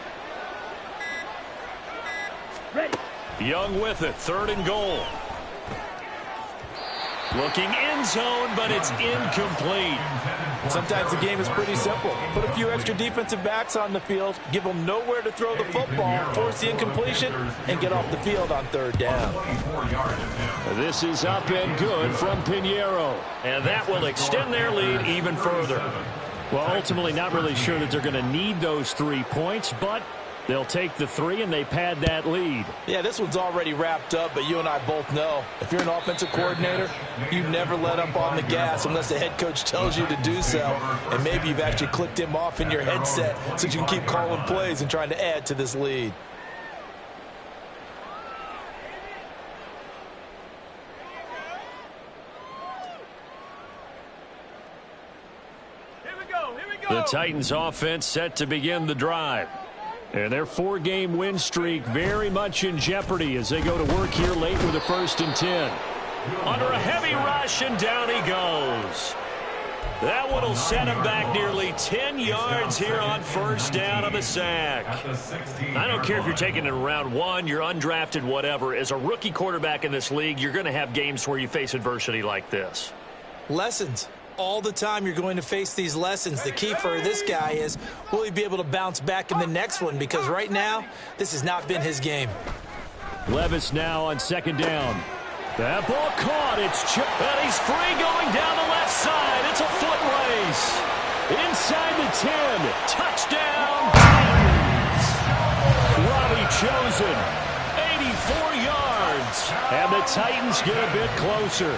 Ready. Young with it, 3rd and goal. Looking end zone, but it's incomplete. Sometimes the game is pretty simple. Put a few extra defensive backs on the field, give them nowhere to throw the football, force the incompletion, and get off the field on 3rd down. This is up and good from Pinheiro. And that will extend their lead even further. Well, ultimately not really sure that they're going to need those 3 points, but they'll take the 3 and they pad that lead. Yeah, this one's already wrapped up, but you and I both know if you're an offensive coordinator, you never let up on the gas unless the head coach tells you to do so. And maybe you've actually clicked him off in your headset so you can keep calling plays and trying to add to this lead. The Titans offense set to begin the drive. And their 4-game win streak very much in jeopardy as they go to work here late with a 1st and 10. Under a heavy rush, and down he goes. That one will set him back nearly 10 yards here on 1st down of the sack. I don't care if you're taking it in round 1, you're undrafted, whatever. As a rookie quarterback in this league, you're going to have games where you face adversity like this. Lessons. All the time you're going to face these lessons. The key for this guy is, will he be able to bounce back in the next one? Because right now, this has not been his game. Levis now on 2nd down. That ball caught. And he's free going down the left side. It's a foot race. Inside the 10. Touchdown, Titans. Robbie Chosen. 84 yards. And the Titans get a bit closer.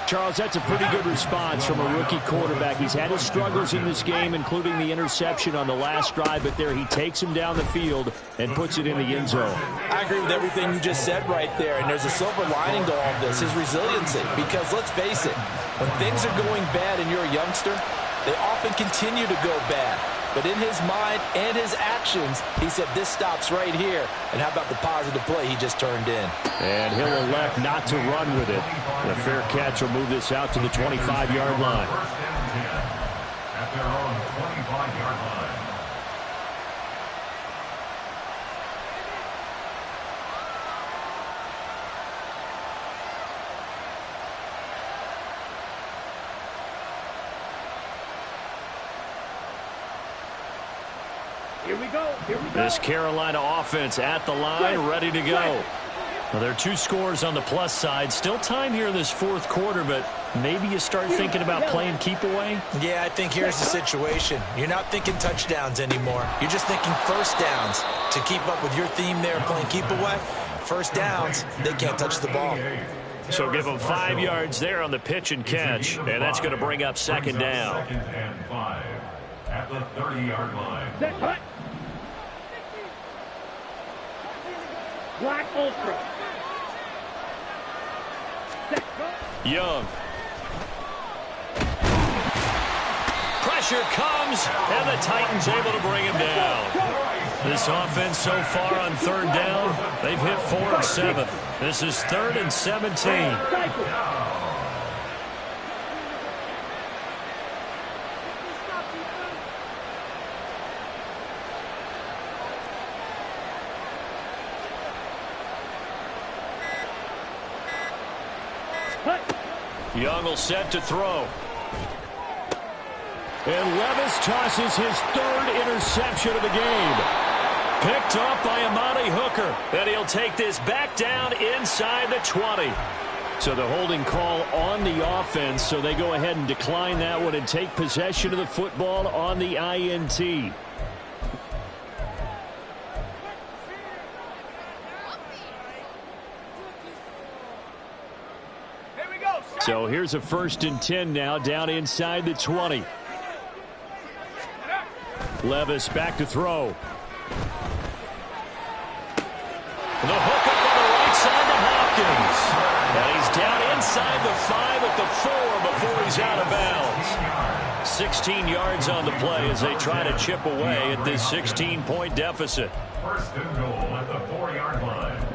Charles, that's a pretty good response from a rookie quarterback. He's had his struggles in this game, including the interception on the last drive, but there he takes him down the field and puts it in the end zone. I agree with everything you just said right there, and there's a silver lining to all of this, his resiliency. Because let's face it, when things are going bad and you're a youngster, they often continue to go bad. But in his mind and his actions, he said this stops right here. And how about the positive play he just turned in? And he'll elect not to run with it. The fair catch will move this out to the 25-yard line. At their own 25-yard line. Here we go. This Carolina offense at the line, ready to go. Well, there are 2 scores on the plus side. Still time here in this 4th quarter, but maybe you start thinking about playing keep away. Yeah, I think here's the situation. You're not thinking touchdowns anymore. You're just thinking 1st downs. To keep up with your theme there, playing keep away, 1st downs, they can't touch the ball. So give them 5 yards there on the pitch and catch, and that's going to bring up 2nd down. 2nd and 5 at the 30-yard line. Set, cut. Black Ultra. Set, cut. Young. pressure comes, and the Titans able to bring him down. This offense so far on third down, they've hit 4 of 7. This is 3rd and 17. Young will set to throw. And Levis tosses his 3rd interception of the game. Picked off by Amani Hooker. And he'll take this back down inside the 20. So the holding call on the offense, so they go ahead and decline that one and take possession of the football on the INT. So here's a 1st and 10 now, down inside the 20. Levis back to throw. The hook up on the right side to Hopkins. And he's down inside the 5 at the 4 before he's out of bounds. 16 yards on the play as they try to chip away at this 16-point deficit. 1st and goal at the 4-yard line.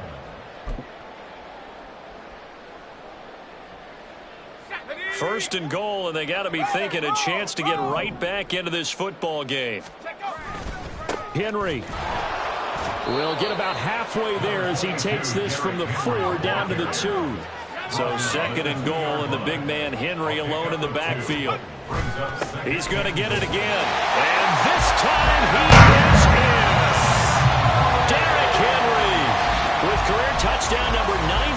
First and goal, and they got to be thinking a chance to get right back into this football game. Henry will get about halfway there as he takes this from the 4 down to the 2. So 2nd and goal, and the big man Henry alone in the backfield. He's going to get it again. And this time he is in. Derrick Henry with career touchdown number 91.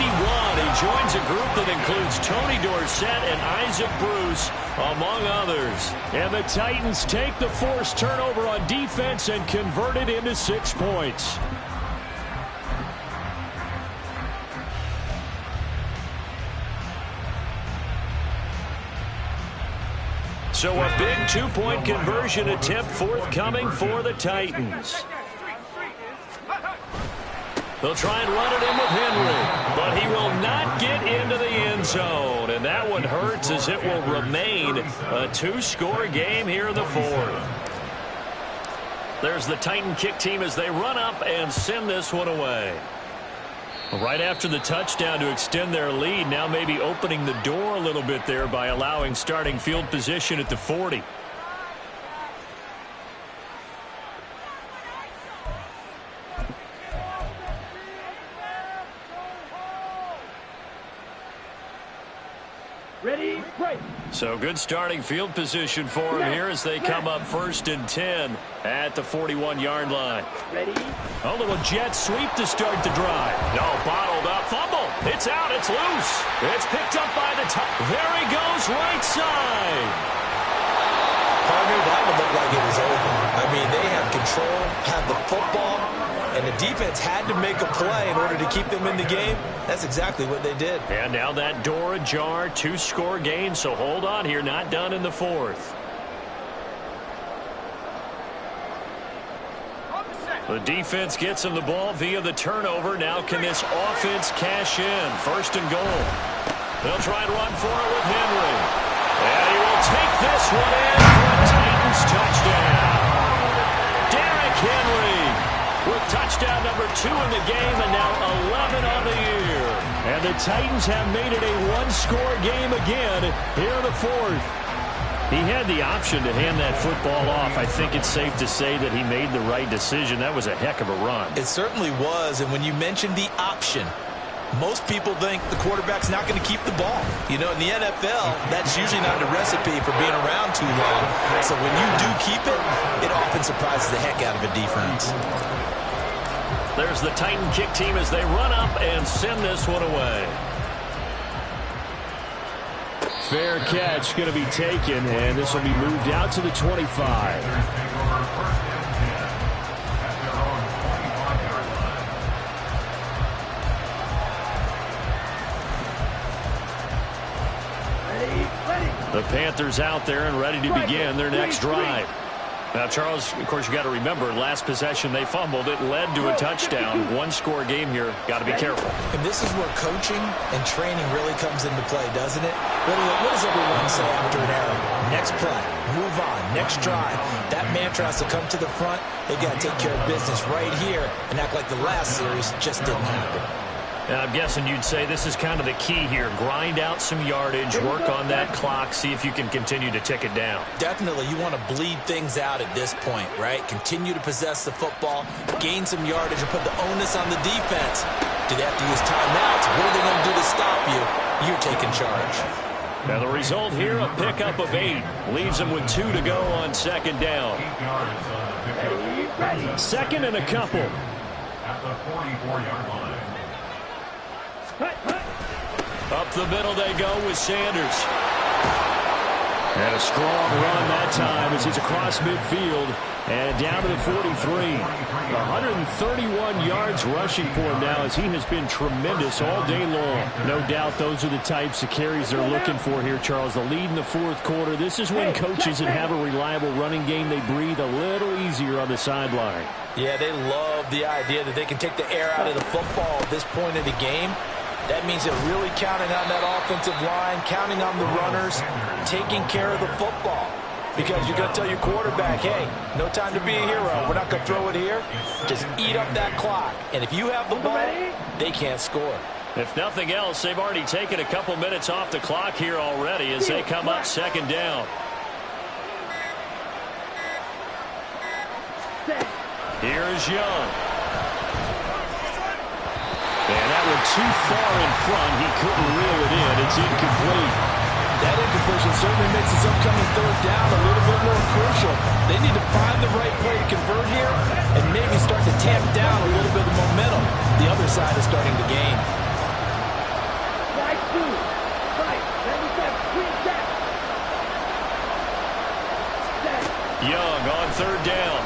He joins a group that includes Tony Dorsett and Isaac Bruce, among others. And the Titans take the forced turnover on defense and convert it into 6 points. So a big 2-point conversion attempt forthcoming for the Titans. They'll try and run it in with Henry, but he will not get into the end zone. And that one hurts as it will remain a 2-score game here in the 4th. There's the Titan kick team as they run up and send this one away. Right after the touchdown to extend their lead, now maybe opening the door a little bit there by allowing starting field position at the 40. Ready, break. So good starting field position for him here as they come up 1st and 10 at the 41-yard line. Ready. A little jet sweep to start the drive. No, bottled up. Fumble. It's out. It's loose. It's picked up by the top. There he goes, right side. Partner, that would look like it was over. I mean, they had control, had the football, and the defense had to make a play in order to keep them in the game. That's exactly what they did. And now that door ajar, 2-score game, so hold on here, not done in the 4th. The defense gets him the ball via the turnover. Now can this offense cash in? 1st and goal. They'll try and run for it with Henry. And he will take this one in for a Titans touchdown. Derrick Henry with touchdown number 2 in the game, and now 11 on the year. And the Titans have made it a 1-score game again here in the 4th. He had the option to hand that football off. I think it's safe to say that he made the right decision. That was a heck of a run. It certainly was, and when you mentioned the option, most people think the quarterback's not going to keep the ball. You know, in the NFL, that's usually not a recipe for being around too long. So when you do keep it, it often surprises the heck out of a defense. There's the Titan kick team as they run up and send this one away. Fair catch going to be taken, and this will be moved out to the 25. Ready. The Panthers out there and ready to begin their next drive. Now, Charles, of course, you got to remember, last possession they fumbled. It led to a touchdown. One-score game here. Got to be careful. And this is where coaching and training really comes into play, doesn't it? What does everyone say after an error? Next play, move on, next drive. That mantra has to come to the front. They got to take care of business right here and act like the last series just didn't happen. And I'm guessing you'd say this is kind of the key here. Grind out some yardage, work on that clock, see if you can continue to tick it down. Definitely, you want to bleed things out at this point, right? Continue to possess the football, gain some yardage, and put the onus on the defense. Do they have to use timeouts? What are they going to do to stop you? You're taking charge. Now the result here, a pickup of 8. Leaves them with 2 to go on second down. Second and a couple. At the 44-yard line. Up the middle they go with Sanders. And a strong run that time as he's across midfield and down to the 43. 131 yards rushing for him now as he has been tremendous all day long. No doubt those are the types of carries they're looking for here, Charles. The lead in the fourth quarter. This is when coaches that have a reliable running game, they breathe a little easier on the sideline. Yeah, they love the idea that they can take the air out of the football at this point of the game. That means they're really counting on that offensive line, counting on the runners, taking care of the football. Because you're going to tell your quarterback, hey, no time to be a hero. We're not going to throw it here. Just eat up that clock. And if you have the ball, they can't score. If nothing else, they've already taken a couple minutes off the clock here already as they come up second down. Here's Young. And that one too far in front. He couldn't reel it in. It's incomplete. That incompletion certainly makes this upcoming third down a little bit more crucial. They need to find the right play to convert here and maybe start to tamp down a little bit of momentum. The other side is starting to gain. Young on third down.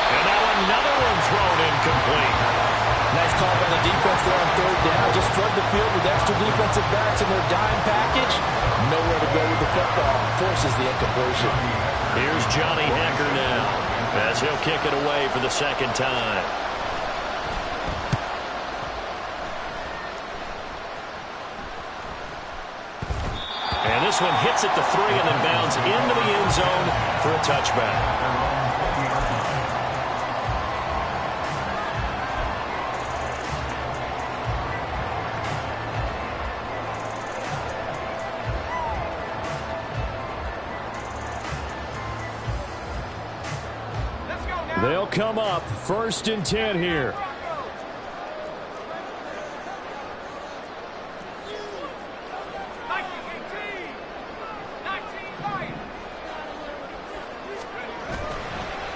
And now another one thrown incomplete. Nice call by the defense there on third down. Just flood the field with extra defensive backs in their dime package. Nowhere to go with the football. Forces the incompletion. Here's Johnny Hecker now as he'll kick it away for the second time. And this one hits at the 3 and then bounds into the end zone for a touchback. They'll come up first and 10 here.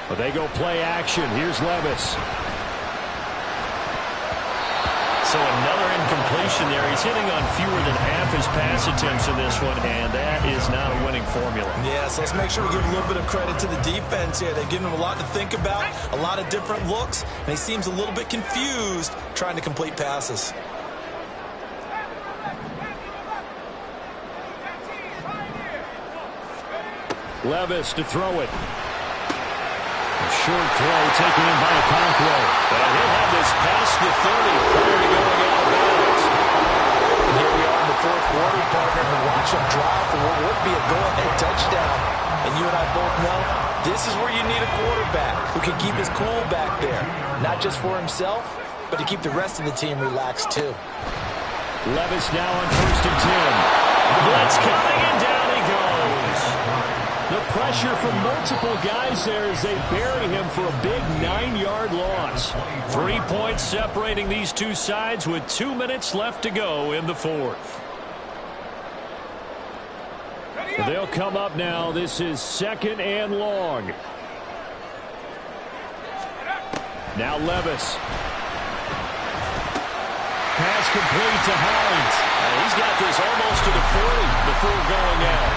But they go play action. Here's Levis. So another incompletion there. He's hitting on fewer than half his pass attempts in this one, and that is not a winning formula. Yeah, so let's make sure we give a little bit of credit to the defense here. They've given him a lot to think about, a lot of different looks, and he seems a little bit confused trying to complete passes. Levis to throw it. Short throw taken in by Okonkwo. And he'll have this past the 30 prior to going out of bounds. And here we are in the fourth quarter, partner, and watch him drive for what would be a go-ahead touchdown. And you and I both know this is where you need a quarterback who can keep his cool back there. Not just for himself, but to keep the rest of the team relaxed too. Levis now on first and 10. Blitz coming and down he goes. The pressure from multiple guys there as they bury him for a big 9-yard loss. 3 points separating these two sides with 2 minutes left to go in the fourth. They'll come up now. This is second and long. Now Levis. Pass complete to Hines. He's got this almost to the 40 before going out.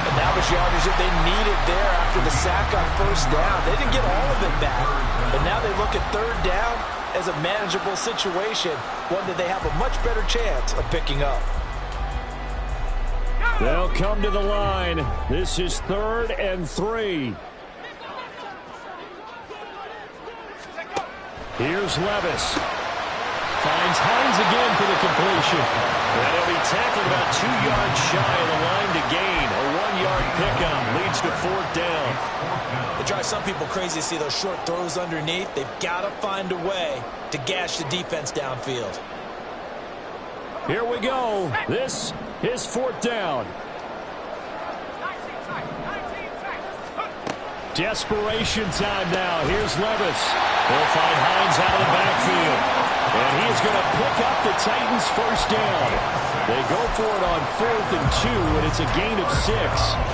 And that was yardage that they needed there after the sack on first down. They didn't get all of it back. But now they look at third down as a manageable situation, one that they have a much better chance of picking up. They'll come to the line. This is 3rd and 3. Here's Levis. Finds Hines again for the completion. And he'll be tackled about 2 yards shy of the line to gain. A 1-yard pickup leads to 4th down. It drives some people crazy to see those short throws underneath. They've got to find a way to gash the defense downfield. Here we go. This is 4th down. Desperation time now. Here's Levis. They'll find Hines out of the backfield. And he is going to pick up the Titans' 1st down. They go for it on 4th and 2, and it's a gain of 6.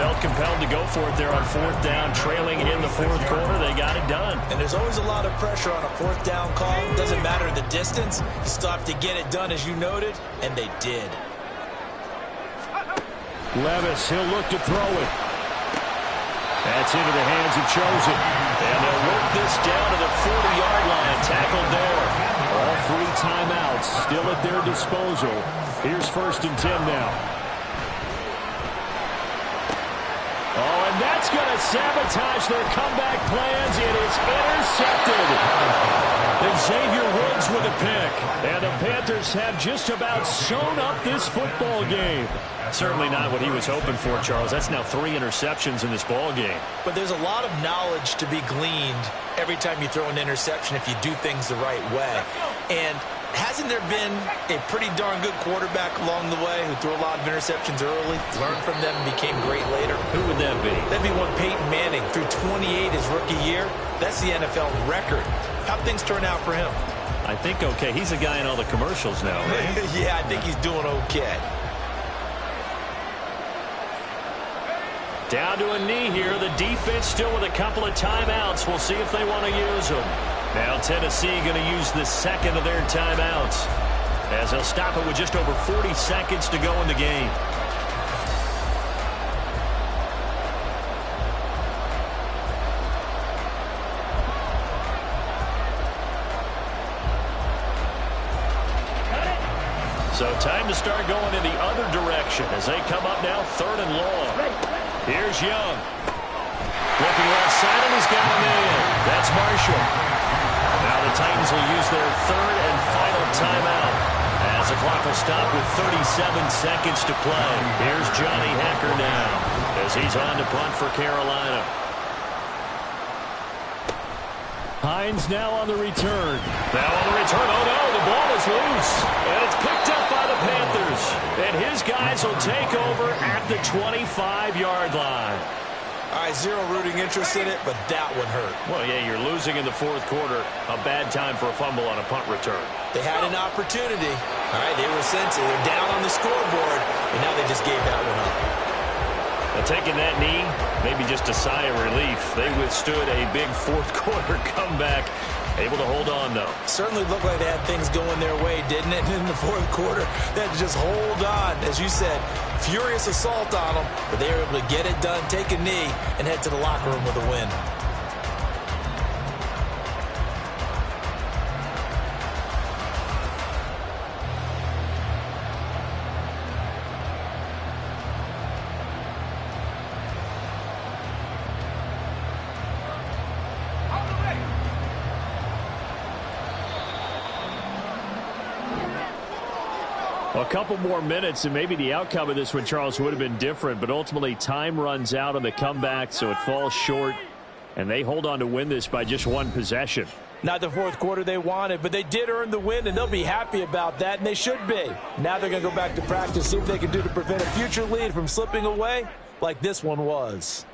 Felt compelled to go for it there on 4th down, trailing in the 4th quarter. They got it done. And there's always a lot of pressure on a 4th down call. It doesn't matter the distance. You still have to get it done, as you noted, and they did. Levis, he'll look to throw it. That's into the hands of Chosen. And they'll work this down to the 40-yard line. Tackled there. All 3 timeouts still at their disposal. Here's 1st and 10 now. Oh, and that's going to sabotage their comeback plans. It is intercepted. Xavier Woods with a pick. And the Panthers have just about sewn up this football game. Certainly not what he was hoping for, Charles. That's now 3 interceptions in this ball game. But there's a lot of knowledge to be gleaned every time you throw an interception if you do things the right way. And hasn't there been a pretty darn good quarterback along the way who threw a lot of interceptions early, learned from them, and became great later? Who would that be? That'd be one Peyton Manning. Threw 28 his rookie year. That's the NFL record. How'd things turn out for him? I think okay. He's a guy in all the commercials now, right? Yeah, I think he's doing okay. Down to a knee here. The defense still with a couple of timeouts. We'll see if they want to use them. Now Tennessee going to use the 2nd of their timeouts, as they'll stop it with just over 40 seconds to go in the game. So time to start going in the other direction as they come up now 3rd and long. Here's Young. Looking left side, and he's got him in. That's Marshall. Now the Titans will use their 3rd and final timeout, as the clock will stop with 37 seconds to play. Here's Johnny Hacker now, as he's on to punt for Carolina. Hines now on the return. Now on the return. Oh, no, the ball is loose. And it's picked up by the Panthers. And his guys will take over at the 25-yard line. All right, zero rooting interest in it, but that one hurt. Well, yeah, you're losing in the 4th quarter. A bad time for a fumble on a punt return. They had an opportunity. All right, they were sensitive. They're down on the scoreboard, and now they just gave that one up. Now, taking that knee, maybe just a sigh of relief. They withstood a big 4th quarter comeback. Able to hold on, though. Certainly looked like they had things going their way, didn't it? In the 4th quarter, they had to just hold on. As you said, furious assault on them, but they were able to get it done, take a knee, and head to the locker room with a win. A couple more minutes, and maybe the outcome of this one, Charles, would have been different. But ultimately, time runs out on the comeback, so it falls short. And they hold on to win this by just 1 possession. Not the 4th quarter they wanted, but they did earn the win, and they'll be happy about that, and they should be. Now they're going to go back to practice, see what they can do to prevent a future lead from slipping away like this one was.